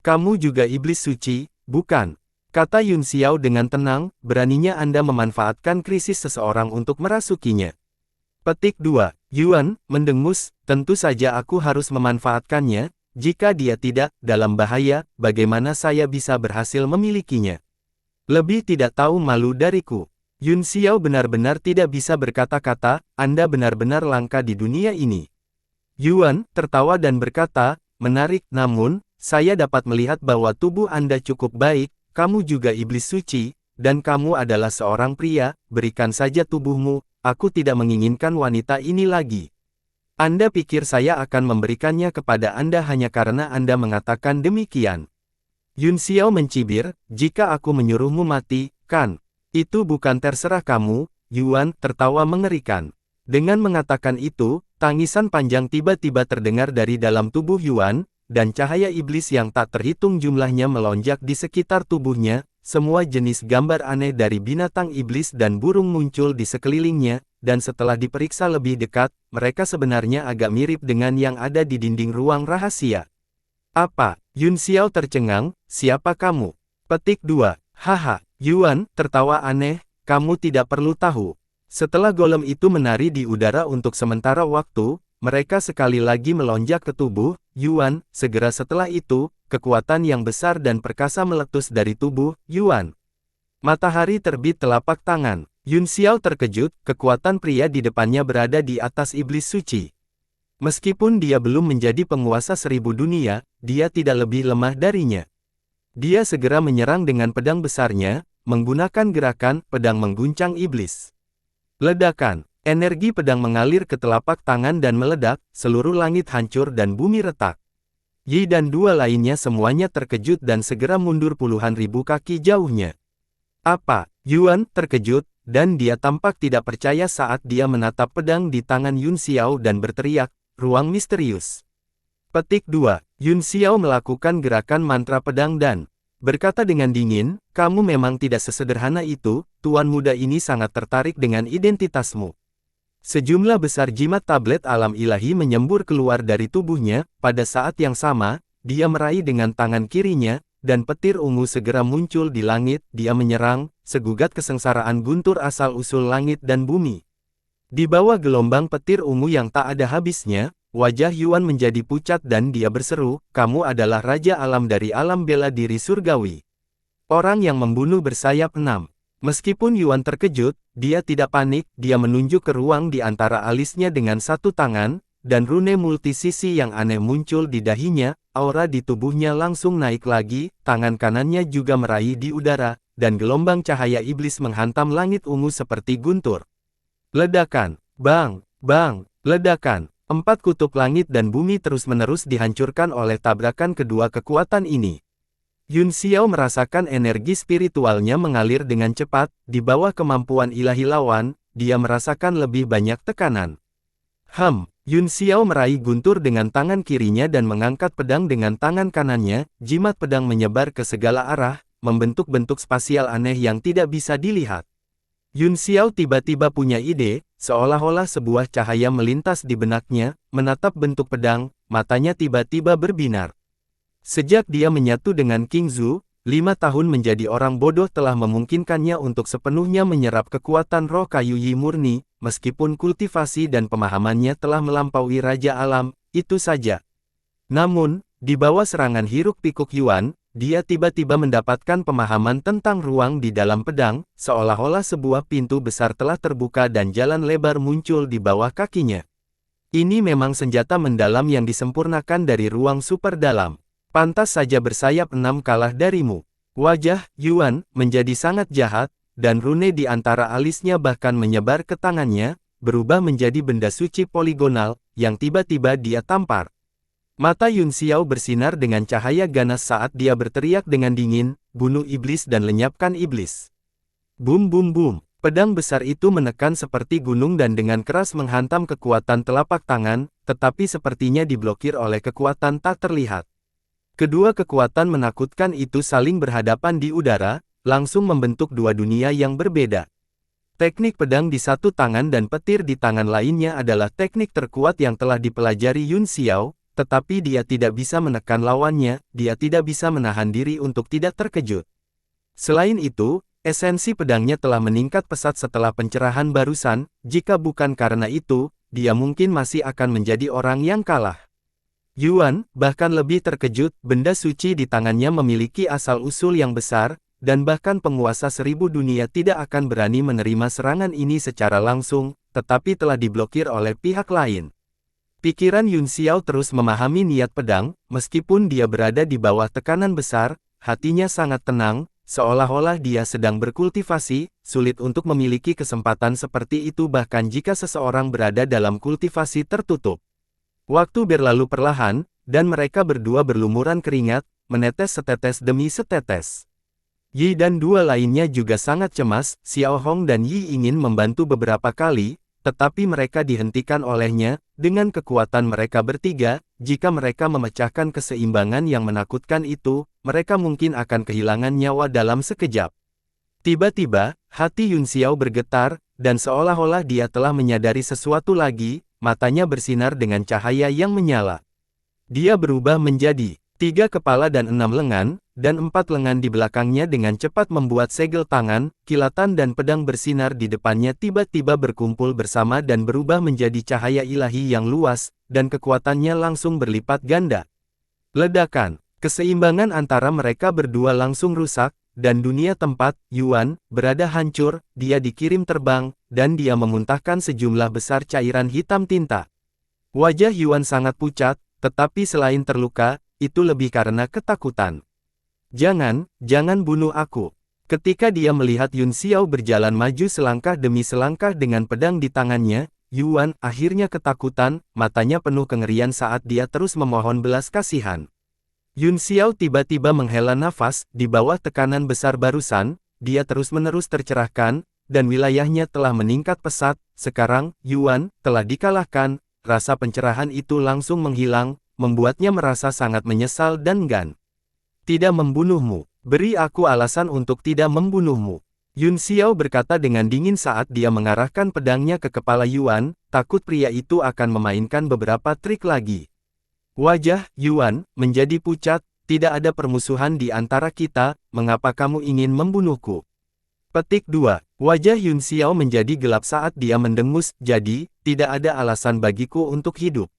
Kamu juga iblis suci, bukan? Kata Yun Xiao dengan tenang, beraninya Anda memanfaatkan krisis seseorang untuk merasukinya. Petik 2. Yuan, mendengus, tentu saja aku harus memanfaatkannya, jika dia tidak, dalam bahaya, bagaimana saya bisa berhasil memilikinya? Lebih tidak tahu malu dariku. Yun Xiao benar-benar tidak bisa berkata-kata, Anda benar-benar langka di dunia ini. Yuan tertawa dan berkata, menarik, namun, saya dapat melihat bahwa tubuh Anda cukup baik, kamu juga iblis suci, dan kamu adalah seorang pria, berikan saja tubuhmu, aku tidak menginginkan wanita ini lagi. Anda pikir saya akan memberikannya kepada Anda hanya karena Anda mengatakan demikian. Yun Xiao mencibir, jika aku menyuruhmu mati, kan? Itu bukan terserah kamu, Yuan tertawa mengerikan. Dengan mengatakan itu, tangisan panjang tiba-tiba terdengar dari dalam tubuh Yuan, dan cahaya iblis yang tak terhitung jumlahnya melonjak di sekitar tubuhnya, semua jenis gambar aneh dari binatang iblis dan burung muncul di sekelilingnya, dan setelah diperiksa lebih dekat, mereka sebenarnya agak mirip dengan yang ada di dinding ruang rahasia. Apa? Yun Xiao tercengang, siapa kamu? Petik 2. Haha. Yuan tertawa aneh, kamu tidak perlu tahu. Setelah golem itu menari di udara untuk sementara waktu, mereka sekali lagi melonjak ke tubuh Yuan. Segera setelah itu, kekuatan yang besar dan perkasa meletus dari tubuh Yuan. Matahari terbit telapak tangan. Yun Xiao terkejut, kekuatan pria di depannya berada di atas iblis suci. Meskipun dia belum menjadi penguasa 1000 dunia, dia tidak lebih lemah darinya. Dia segera menyerang dengan pedang besarnya, menggunakan gerakan pedang mengguncang iblis. Ledakan, energi pedang mengalir ke telapak tangan dan meledak, seluruh langit hancur dan bumi retak. Yi dan dua lainnya semuanya terkejut dan segera mundur puluhan ribu kaki jauhnya. Apa? Yuan terkejut, dan dia tampak tidak percaya saat dia menatap pedang di tangan Yun Xiao dan berteriak, "Ruang misterius." Petik 2. Yun Xiao melakukan gerakan mantra pedang dan berkata dengan dingin, "Kamu memang tidak sesederhana itu, tuan muda ini sangat tertarik dengan identitasmu." Sejumlah besar jimat tablet alam ilahi menyembur keluar dari tubuhnya. Pada saat yang sama, dia meraih dengan tangan kirinya, dan petir ungu segera muncul di langit. Dia menyerang, segugat kesengsaraan guntur asal-usul langit dan bumi. Di bawah gelombang petir ungu yang tak ada habisnya, wajah Yuan menjadi pucat dan dia berseru, "Kamu adalah Raja Alam dari alam bela diri surgawi. Orang yang membunuh bersayap 6. Meskipun Yuan terkejut, dia tidak panik. Dia menunjuk ke ruang di antara alisnya dengan satu tangan, dan rune multisisi yang aneh muncul di dahinya. Aura di tubuhnya langsung naik lagi, tangan kanannya juga meraih di udara, dan gelombang cahaya iblis menghantam langit ungu seperti guntur. Ledakan, bang, bang, ledakan. 4 kutub langit dan bumi terus-menerus dihancurkan oleh tabrakan kedua kekuatan ini. Yun Xiao merasakan energi spiritualnya mengalir dengan cepat. Di bawah kemampuan ilahi lawan, dia merasakan lebih banyak tekanan. Yun Xiao meraih guntur dengan tangan kirinya dan mengangkat pedang dengan tangan kanannya. Jimat pedang menyebar ke segala arah, membentuk bentuk spasial aneh yang tidak bisa dilihat. Yun Xiao tiba-tiba punya ide, seolah-olah sebuah cahaya melintas di benaknya. Menatap bentuk pedang, matanya tiba-tiba berbinar. Sejak dia menyatu dengan King Zhu, 5 tahun menjadi orang bodoh telah memungkinkannya untuk sepenuhnya menyerap kekuatan roh kayu Yi murni. Meskipun kultivasi dan pemahamannya telah melampaui Raja Alam, itu saja. Namun, di bawah serangan hiruk-pikuk Yuan, dia tiba-tiba mendapatkan pemahaman tentang ruang di dalam pedang, seolah-olah sebuah pintu besar telah terbuka dan jalan lebar muncul di bawah kakinya. Ini memang senjata mendalam yang disempurnakan dari ruang super dalam. Pantas saja bersayap 6 kalah darimu. Wajah Yuan menjadi sangat jahat, dan rune di antara alisnya bahkan menyebar ke tangannya, berubah menjadi benda suci poligonal, yang tiba-tiba dia tampar. Mata Yun Xiao bersinar dengan cahaya ganas saat dia berteriak dengan dingin, "Bunuh iblis dan lenyapkan iblis." Bum bum bum, pedang besar itu menekan seperti gunung dan dengan keras menghantam kekuatan telapak tangan, tetapi sepertinya diblokir oleh kekuatan tak terlihat. Kedua kekuatan menakutkan itu saling berhadapan di udara, langsung membentuk dua dunia yang berbeda. Teknik pedang di satu tangan dan petir di tangan lainnya adalah teknik terkuat yang telah dipelajari Yun Xiao, tetapi dia tidak bisa menekan lawannya. Dia tidak bisa menahan diri untuk tidak terkejut. Selain itu, esensi pedangnya telah meningkat pesat setelah pencerahan barusan. Jika bukan karena itu, dia mungkin masih akan menjadi orang yang kalah. Yuan bahkan lebih terkejut. Benda suci di tangannya memiliki asal-usul yang besar, dan bahkan penguasa 1000 dunia tidak akan berani menerima serangan ini secara langsung, tetapi telah diblokir oleh pihak lain. Pikiran Yun Xiao terus memahami niat pedang. Meskipun dia berada di bawah tekanan besar, hatinya sangat tenang, seolah-olah dia sedang berkultivasi. Sulit untuk memiliki kesempatan seperti itu bahkan jika seseorang berada dalam kultivasi tertutup. Waktu berlalu perlahan, dan mereka berdua berlumuran keringat, menetes setetes demi setetes. Yi dan dua lainnya juga sangat cemas. Xiao Hong dan Yi ingin membantu beberapa kali, tetapi mereka dihentikan olehnya. Dengan kekuatan mereka bertiga, jika mereka memecahkan keseimbangan yang menakutkan itu, mereka mungkin akan kehilangan nyawa dalam sekejap. Tiba-tiba, hati Yun Xiao bergetar, dan seolah-olah dia telah menyadari sesuatu lagi. Matanya bersinar dengan cahaya yang menyala. Dia berubah menjadi 3 kepala dan 6 lengan, dan 4 lengan di belakangnya dengan cepat membuat segel tangan, kilatan dan pedang bersinar di depannya tiba-tiba berkumpul bersama dan berubah menjadi cahaya ilahi yang luas, dan kekuatannya langsung berlipat ganda. Ledakan, keseimbangan antara mereka berdua langsung rusak, dan dunia tempat Yuan berada hancur. Dia dikirim terbang, dan dia memuntahkan sejumlah besar cairan hitam tinta. Wajah Yuan sangat pucat, tetapi selain terluka, itu lebih karena ketakutan. Jangan bunuh aku." Ketika dia melihat Yun Xiao berjalan maju selangkah demi selangkah dengan pedang di tangannya, Yuan akhirnya ketakutan, matanya penuh kengerian saat dia terus memohon belas kasihan. Yun Xiao tiba-tiba menghela nafas, di bawah tekanan besar barusan, dia terus-menerus tercerahkan, dan wilayahnya telah meningkat pesat. Sekarang, Yuan telah dikalahkan, rasa pencerahan itu langsung menghilang, membuatnya merasa sangat menyesal dan enggan. Tidak membunuhmu, beri aku alasan untuk tidak membunuhmu. Yun Xiao berkata dengan dingin saat dia mengarahkan pedangnya ke kepala Yuan, takut pria itu akan memainkan beberapa trik lagi. Wajah Yuan menjadi pucat, tidak ada permusuhan di antara kita, mengapa kamu ingin membunuhku? Petik 2. Wajah Yun Xiao menjadi gelap saat dia mendengus, jadi, tidak ada alasan bagiku untuk hidup.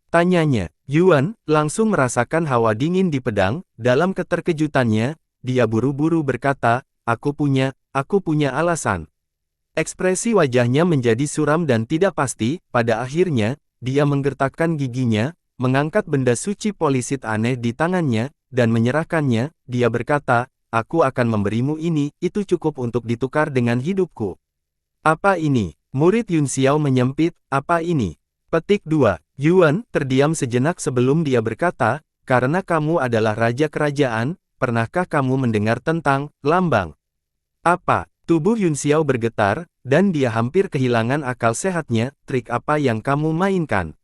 Tanyanya, Yuan langsung merasakan hawa dingin di pedang, dalam keterkejutannya, dia buru-buru berkata, aku punya alasan. Ekspresi wajahnya menjadi suram dan tidak pasti, pada akhirnya, dia menggertakkan giginya, mengangkat benda suci polisit aneh di tangannya, dan menyerahkannya, dia berkata, aku akan memberimu ini, itu cukup untuk ditukar dengan hidupku. Apa ini? Murid Yun Xiao menyempit, apa ini? Petik 2. Yuan terdiam sejenak sebelum dia berkata, karena kamu adalah raja kerajaan, pernahkah kamu mendengar tentang lambang? Apa? Tubuh Yun Xiao bergetar, dan dia hampir kehilangan akal sehatnya, trik apa yang kamu mainkan?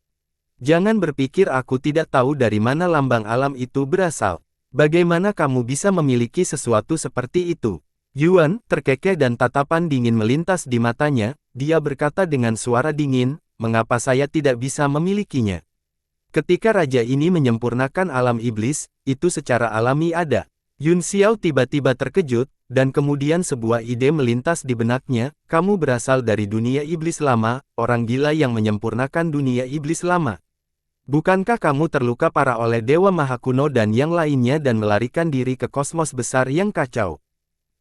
Jangan berpikir aku tidak tahu dari mana lambang alam itu berasal. Bagaimana kamu bisa memiliki sesuatu seperti itu? Yuan terkekeh dan tatapan dingin melintas di matanya, dia berkata dengan suara dingin, mengapa saya tidak bisa memilikinya? Ketika raja ini menyempurnakan alam iblis, itu secara alami ada. Yun Xiao tiba-tiba terkejut, dan kemudian sebuah ide melintas di benaknya, kamu berasal dari dunia iblis lama, orang gila yang menyempurnakan dunia iblis lama. Bukankah kamu terluka parah oleh Dewa Maha Kuno dan yang lainnya dan melarikan diri ke kosmos besar yang kacau?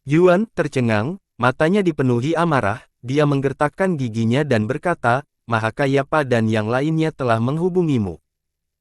Yuan tercengang, matanya dipenuhi amarah, dia menggertakkan giginya dan berkata, Mahakayapa dan yang lainnya telah menghubungimu.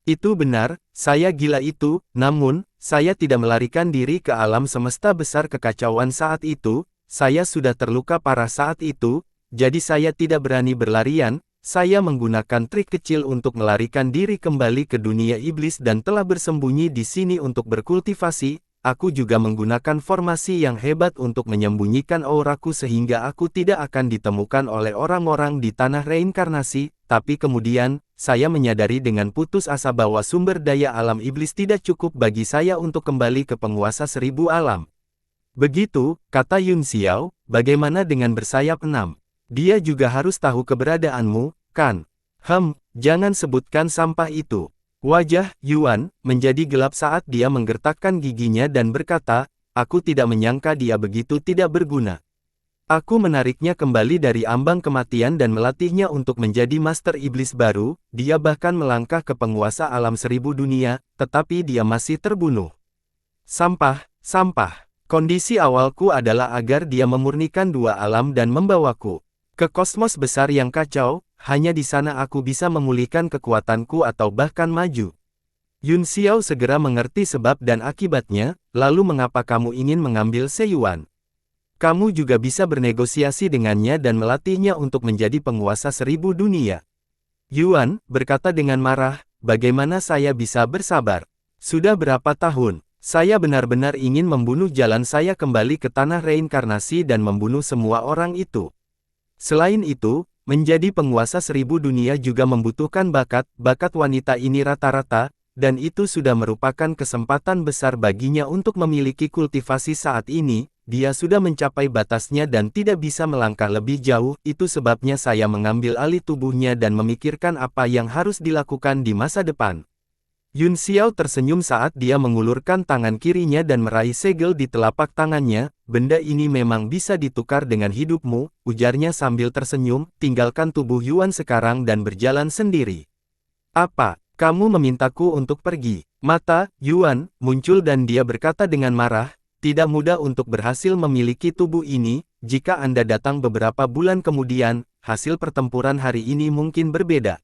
Itu benar, saya gila itu, namun, saya tidak melarikan diri ke alam semesta besar kekacauan saat itu, saya sudah terluka parah saat itu, jadi saya tidak berani berlarian. Saya menggunakan trik kecil untuk melarikan diri kembali ke dunia iblis dan telah bersembunyi di sini untuk berkultivasi. Aku juga menggunakan formasi yang hebat untuk menyembunyikan auraku sehingga aku tidak akan ditemukan oleh orang-orang di tanah reinkarnasi, tapi kemudian, saya menyadari dengan putus asa bahwa sumber daya alam iblis tidak cukup bagi saya untuk kembali ke penguasa 1000 alam. Begitu, kata Yun Xiao, bagaimana dengan bersayap 6? Dia juga harus tahu keberadaanmu, kan? Jangan sebutkan sampah itu. Wajah Yuan menjadi gelap saat dia menggertakkan giginya dan berkata, aku tidak menyangka dia begitu tidak berguna. Aku menariknya kembali dari ambang kematian dan melatihnya untuk menjadi master iblis baru, dia bahkan melangkah ke penguasa alam 1000 dunia, tetapi dia masih terbunuh. Sampah. Kondisi awalku adalah agar dia memurnikan dua alam dan membawaku ke kosmos besar yang kacau, hanya di sana aku bisa memulihkan kekuatanku atau bahkan maju. Yun Xiao segera mengerti sebab dan akibatnya, lalu mengapa kamu ingin mengambil Yuan? Kamu juga bisa bernegosiasi dengannya dan melatihnya untuk menjadi penguasa 1000 dunia. Yuan berkata dengan marah, bagaimana saya bisa bersabar? Sudah berapa tahun, saya benar-benar ingin membunuh jalan saya kembali ke tanah reinkarnasi dan membunuh semua orang itu. Selain itu, menjadi penguasa 1000 dunia juga membutuhkan bakat wanita ini rata-rata, dan itu sudah merupakan kesempatan besar baginya untuk memiliki kultivasi saat ini, dia sudah mencapai batasnya dan tidak bisa melangkah lebih jauh, itu sebabnya saya mengambil alih tubuhnya dan memikirkan apa yang harus dilakukan di masa depan. Yun Xiao tersenyum saat dia mengulurkan tangan kirinya dan meraih segel di telapak tangannya, benda ini memang bisa ditukar dengan hidupmu, ujarnya sambil tersenyum, tinggalkan tubuh Yuan sekarang dan berjalan sendiri. Apa, kamu memintaku untuk pergi? Mata Yuan muncul dan dia berkata dengan marah, tidak mudah untuk berhasil memiliki tubuh ini, jika Anda datang beberapa bulan kemudian, hasil pertempuran hari ini mungkin berbeda.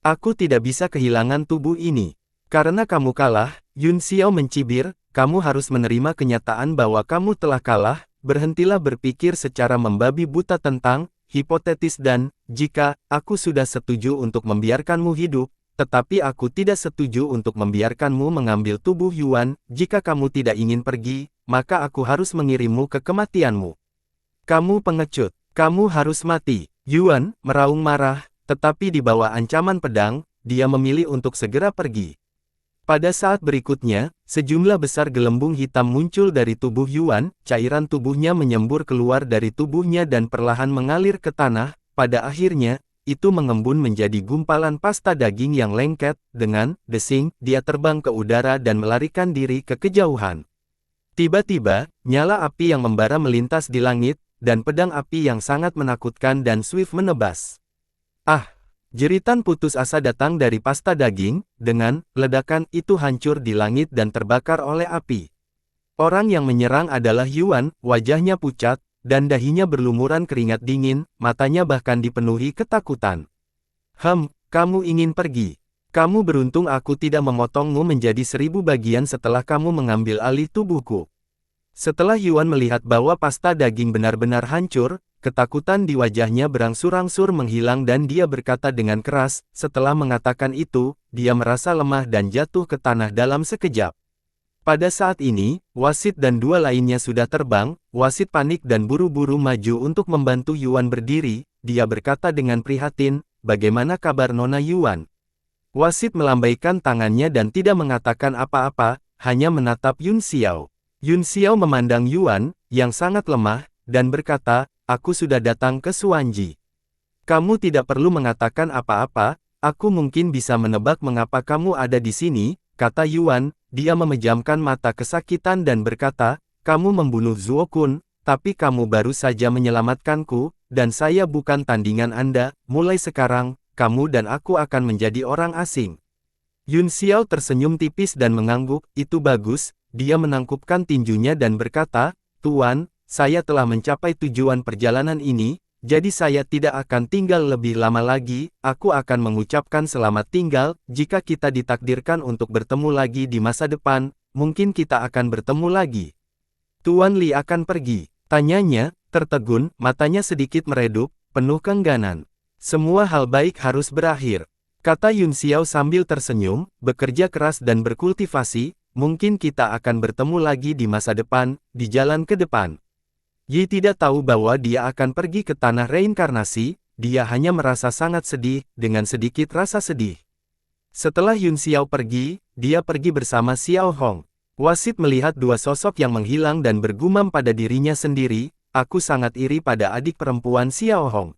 Aku tidak bisa kehilangan tubuh ini. Karena kamu kalah, Yun Xiao mencibir, kamu harus menerima kenyataan bahwa kamu telah kalah, berhentilah berpikir secara membabi buta tentang, hipotetis dan, jika, aku sudah setuju untuk membiarkanmu hidup, tetapi aku tidak setuju untuk membiarkanmu mengambil tubuh Yuan. Jika kamu tidak ingin pergi, maka aku harus mengirimmu ke kematianmu. Kamu pengecut, kamu harus mati. Yuan meraung marah, tetapi di bawah ancaman pedang, dia memilih untuk segera pergi. Pada saat berikutnya, sejumlah besar gelembung hitam muncul dari tubuh Yuan, cairan tubuhnya menyembur keluar dari tubuhnya dan perlahan mengalir ke tanah. Pada akhirnya, itu mengembun menjadi gumpalan pasta daging yang lengket. Dengan desing, dia terbang ke udara dan melarikan diri ke kejauhan. Tiba-tiba, nyala api yang membara melintas di langit, dan pedang api yang sangat menakutkan dan Swift menebas. Ah! Jeritan putus asa datang dari pasta daging. Dengan ledakan itu hancur di langit dan terbakar oleh api. Orang yang menyerang adalah Yuan, wajahnya pucat, dan dahinya berlumuran keringat dingin, matanya bahkan dipenuhi ketakutan. Kamu ingin pergi. Kamu beruntung aku tidak memotongmu menjadi 1000 bagian setelah kamu mengambil alih tubuhku. Setelah Yuan melihat bahwa pasta daging benar-benar hancur, ketakutan di wajahnya berangsur-angsur menghilang dan dia berkata dengan keras. Setelah mengatakan itu, dia merasa lemah dan jatuh ke tanah dalam sekejap. Pada saat ini, wasit dan dua lainnya sudah terbang. Wasit panik dan buru-buru maju untuk membantu Yuan berdiri. Dia berkata dengan prihatin, "Bagaimana kabar Nona Yuan?" Wasit melambaikan tangannya dan tidak mengatakan apa-apa, hanya menatap Yun Xiao. Yun Xiao memandang Yuan, yang sangat lemah, dan berkata, "Aku sudah datang ke Suanji. Kamu tidak perlu mengatakan apa-apa, aku mungkin bisa menebak mengapa kamu ada di sini," kata Yuan. Dia memejamkan mata kesakitan dan berkata, "Kamu membunuh Zuo Kun, tapi kamu baru saja menyelamatkanku, dan saya bukan tandingan Anda. Mulai sekarang, kamu dan aku akan menjadi orang asing." Yun Xiao tersenyum tipis dan mengangguk. "Itu bagus." Dia menangkupkan tinjunya dan berkata, "Tuan, saya telah mencapai tujuan perjalanan ini, jadi saya tidak akan tinggal lebih lama lagi. Aku akan mengucapkan selamat tinggal. Jika kita ditakdirkan untuk bertemu lagi di masa depan, mungkin kita akan bertemu lagi." "Tuan Li akan pergi?" tanyanya, tertegun, matanya sedikit meredup, penuh keengganan. "Semua hal baik harus berakhir," kata Yun Xiao sambil tersenyum, "bekerja keras dan berkultivasi. Mungkin kita akan bertemu lagi di masa depan, di jalan ke depan." Yi tidak tahu bahwa dia akan pergi ke tanah reinkarnasi. Dia hanya merasa sangat sedih, dengan sedikit rasa sedih. Setelah Yun Xiao pergi, dia pergi bersama Xiao Hong. Wasit melihat dua sosok yang menghilang dan bergumam pada dirinya sendiri, "Aku sangat iri pada adik perempuan Xiao Hong."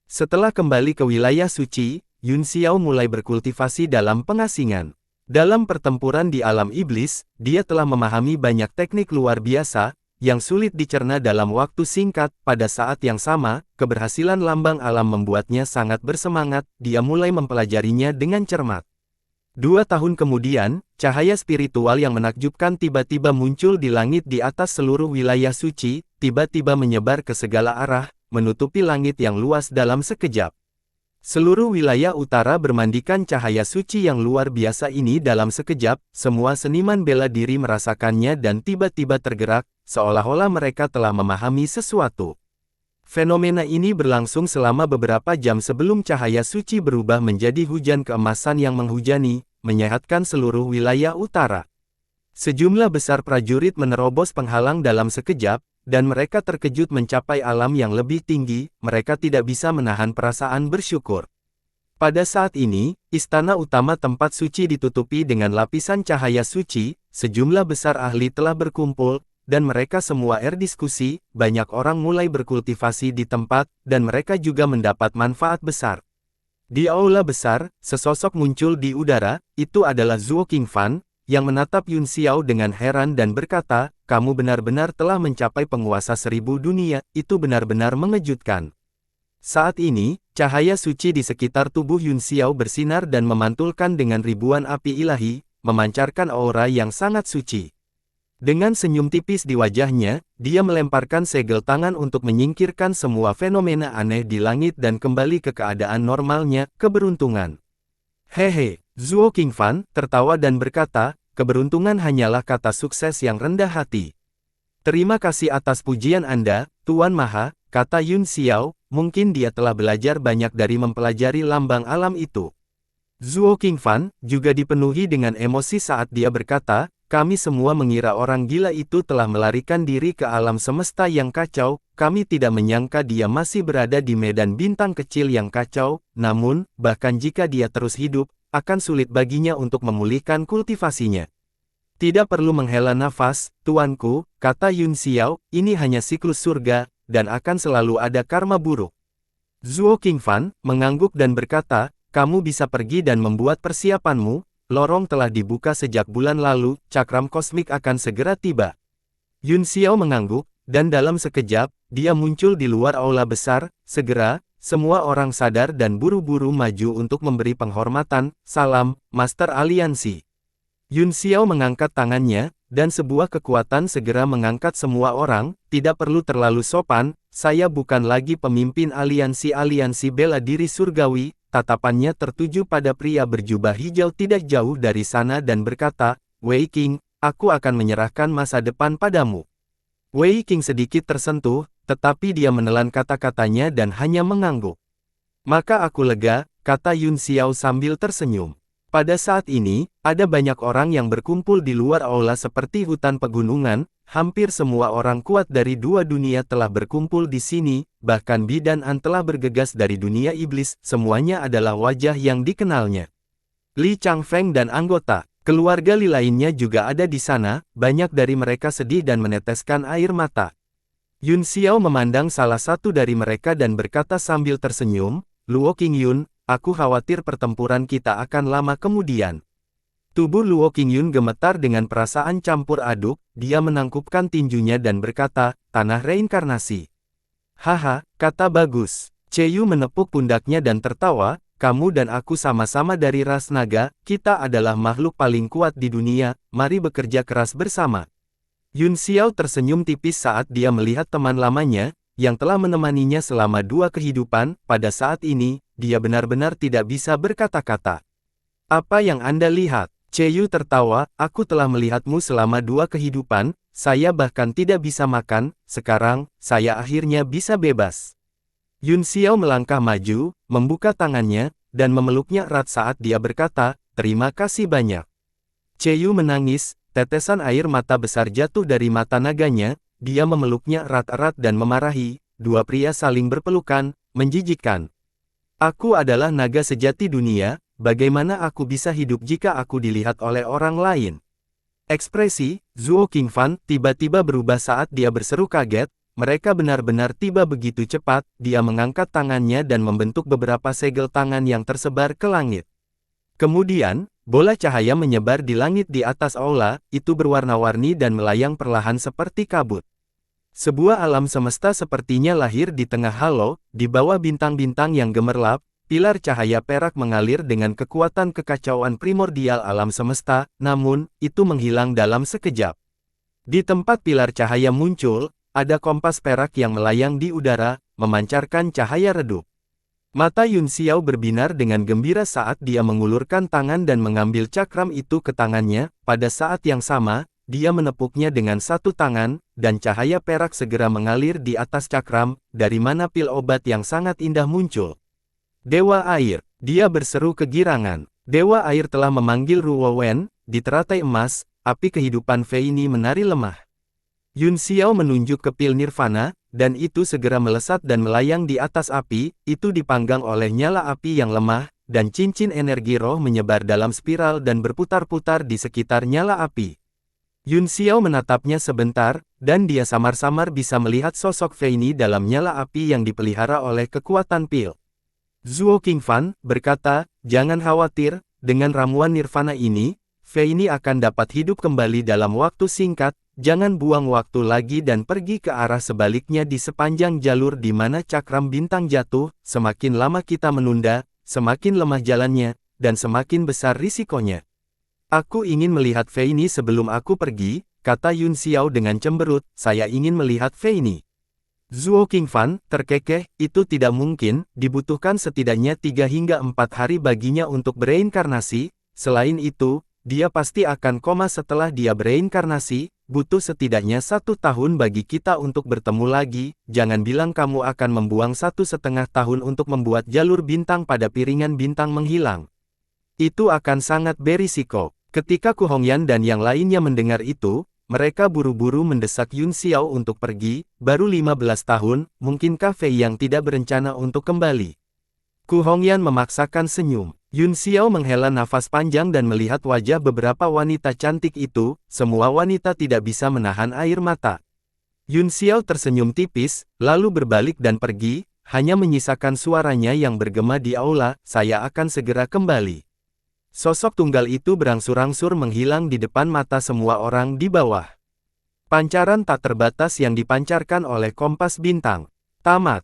Setelah kembali ke wilayah suci, Yun Xiao mulai berkultivasi dalam pengasingan. Dalam pertempuran di alam iblis, dia telah memahami banyak teknik luar biasa, yang sulit dicerna dalam waktu singkat. Pada saat yang sama, keberhasilan lambang alam membuatnya sangat bersemangat. Dia mulai mempelajarinya dengan cermat. 2 tahun kemudian, cahaya spiritual yang menakjubkan tiba-tiba muncul di langit di atas seluruh wilayah suci, tiba-tiba menyebar ke segala arah, menutupi langit yang luas dalam sekejap. Seluruh wilayah utara bermandikan cahaya suci yang luar biasa ini dalam sekejap. Semua seniman bela diri merasakannya dan tiba-tiba tergerak, seolah-olah mereka telah memahami sesuatu. Fenomena ini berlangsung selama beberapa jam sebelum cahaya suci berubah menjadi hujan keemasan yang menghujani, menyehatkan seluruh wilayah utara. Sejumlah besar prajurit menerobos penghalang dalam sekejap, dan mereka terkejut mencapai alam yang lebih tinggi. Mereka tidak bisa menahan perasaan bersyukur. Pada saat ini, istana utama tempat suci ditutupi dengan lapisan cahaya suci. Sejumlah besar ahli telah berkumpul, dan mereka semua diskusi. Banyak orang mulai berkultivasi di tempat, dan mereka juga mendapat manfaat besar. Di aula besar, sesosok muncul di udara. Itu adalah Zuo Qingfan, yang menatap Yun Xiao dengan heran dan berkata, "Kamu benar-benar telah mencapai penguasa 1000 dunia, itu benar-benar mengejutkan." Saat ini, cahaya suci di sekitar tubuh Yun Xiao bersinar dan memantulkan dengan ribuan api ilahi, memancarkan aura yang sangat suci. Dengan senyum tipis di wajahnya, dia melemparkan segel tangan untuk menyingkirkan semua fenomena aneh di langit dan kembali ke keadaan normalnya, keberuntungan. "Hehe," Zuo Qingfan tertawa dan berkata, "Keberuntungan hanyalah kata sukses yang rendah hati." "Terima kasih atas pujian Anda, Tuan Maha," kata Yun Xiao. Mungkin dia telah belajar banyak dari mempelajari lambang alam itu. Zuo Qingfan juga dipenuhi dengan emosi saat dia berkata, kami semua mengira orang gila itu telah melarikan diri ke alam semesta yang kacau, kami tidak menyangka dia masih berada di medan bintang kecil yang kacau, namun, bahkan jika dia terus hidup, akan sulit baginya untuk memulihkan kultivasinya. Tidak perlu menghela nafas, tuanku, kata Yun Xiao, ini hanya siklus surga, dan akan selalu ada karma buruk. Zuo Qingfan mengangguk dan berkata, kamu bisa pergi dan membuat persiapanmu, lorong telah dibuka sejak bulan lalu, cakram kosmik akan segera tiba. Yun Xiao mengangguk, dan dalam sekejap, dia muncul di luar aula besar, segera, semua orang sadar dan buru-buru maju untuk memberi penghormatan, salam, Master Aliansi. Yun Xiao mengangkat tangannya, dan sebuah kekuatan segera mengangkat semua orang, tidak perlu terlalu sopan, saya bukan lagi pemimpin aliansi bela diri surgawi. Tatapannya tertuju pada pria berjubah hijau tidak jauh dari sana dan berkata, Wei Qing, aku akan menyerahkan masa depan padamu. Wei Qing sedikit tersentuh, tetapi dia menelan kata-katanya dan hanya mengangguk. Maka aku lega, kata Yun Xiao sambil tersenyum. Pada saat ini, ada banyak orang yang berkumpul di luar aula seperti hutan pegunungan, hampir semua orang kuat dari dua dunia telah berkumpul di sini, bahkan Bi dan An telah bergegas dari dunia iblis, semuanya adalah wajah yang dikenalnya. Li Changfeng dan anggota keluarga Li lainnya juga ada di sana, banyak dari mereka sedih dan meneteskan air mata. Yun Xiao memandang salah satu dari mereka dan berkata sambil tersenyum, Luo Qingyun, aku khawatir pertempuran kita akan lama kemudian. Tubuh Luo Qingyun gemetar dengan perasaan campur aduk, dia menangkupkan tinjunya dan berkata, tanah reinkarnasi. Haha, kata bagus. Cheyu menepuk pundaknya dan tertawa, kamu dan aku sama-sama dari ras naga, kita adalah makhluk paling kuat di dunia, mari bekerja keras bersama. Yun Xiao tersenyum tipis saat dia melihat teman lamanya, yang telah menemaninya selama 2 kehidupan, pada saat ini, dia benar-benar tidak bisa berkata-kata. Apa yang Anda lihat? Cheyu tertawa, aku telah melihatmu selama 2 kehidupan, saya bahkan tidak bisa makan, sekarang, saya akhirnya bisa bebas. Yun Xiao melangkah maju, membuka tangannya, dan memeluknya erat saat dia berkata, terima kasih banyak. Cheyu menangis, tetesan air mata besar jatuh dari mata naganya, dia memeluknya erat-erat dan memarahi, dua pria saling berpelukan, menjijikkan. Aku adalah naga sejati dunia, bagaimana aku bisa hidup jika aku dilihat oleh orang lain? Ekspresi Zuo Qingfan tiba-tiba berubah saat dia berseru kaget, mereka benar-benar tiba begitu cepat, dia mengangkat tangannya dan membentuk beberapa segel tangan yang tersebar ke langit. Kemudian, bola cahaya menyebar di langit di atas aula, itu berwarna-warni dan melayang perlahan seperti kabut. Sebuah alam semesta sepertinya lahir di tengah halau, di bawah bintang-bintang yang gemerlap, pilar cahaya perak mengalir dengan kekuatan kekacauan primordial alam semesta, namun, itu menghilang dalam sekejap. Di tempat pilar cahaya muncul, ada kompas perak yang melayang di udara, memancarkan cahaya redup. Mata Yun Xiao berbinar dengan gembira saat dia mengulurkan tangan dan mengambil cakram itu ke tangannya, pada saat yang sama, dia menepuknya dengan satu tangan, dan cahaya perak segera mengalir di atas cakram, dari mana pil obat yang sangat indah muncul. Dewa Air, dia berseru kegirangan. Dewa Air telah memanggil Ruo Wen, di teratai emas, api kehidupan Fei Ni menari lemah. Yun Xiao menunjuk ke pil nirvana, dan itu segera melesat dan melayang di atas api, itu dipanggang oleh nyala api yang lemah, dan cincin energi roh menyebar dalam spiral dan berputar-putar di sekitar nyala api. Yun Xiao menatapnya sebentar, dan dia samar-samar bisa melihat sosok Fei Ni dalam nyala api yang dipelihara oleh kekuatan pil. Zuo Qingfan berkata, jangan khawatir, dengan ramuan nirvana ini, Fei Ni akan dapat hidup kembali dalam waktu singkat, jangan buang waktu lagi dan pergi ke arah sebaliknya di sepanjang jalur di mana cakram bintang jatuh, semakin lama kita menunda, semakin lemah jalannya, dan semakin besar risikonya. Aku ingin melihat Fei Ni sebelum aku pergi, kata Yun Xiao dengan cemberut, saya ingin melihat Fei Ni. Zuo Qingfan terkekeh, itu tidak mungkin, dibutuhkan setidaknya 3 hingga 4 hari baginya untuk bereinkarnasi, selain itu, dia pasti akan koma setelah dia bereinkarnasi, butuh setidaknya 1 tahun bagi kita untuk bertemu lagi, jangan bilang kamu akan membuang 1,5 tahun untuk membuat jalur bintang pada piringan bintang menghilang. Itu akan sangat berisiko. Ketika Ku Hongyan dan yang lainnya mendengar itu, mereka buru-buru mendesak Yun Xiao untuk pergi, baru 15 tahun, mungkinkah Fei yang tidak berencana untuk kembali? Ku Hongyan memaksakan senyum. Yun Xiao menghela nafas panjang dan melihat wajah beberapa wanita cantik itu, semua wanita tidak bisa menahan air mata. Yun Xiao tersenyum tipis, lalu berbalik dan pergi, hanya menyisakan suaranya yang bergema di aula, "Saya akan segera kembali." Sosok tunggal itu berangsur-angsur menghilang di depan mata semua orang di bawah. Pancaran tak terbatas yang dipancarkan oleh kompas bintang. Tamat.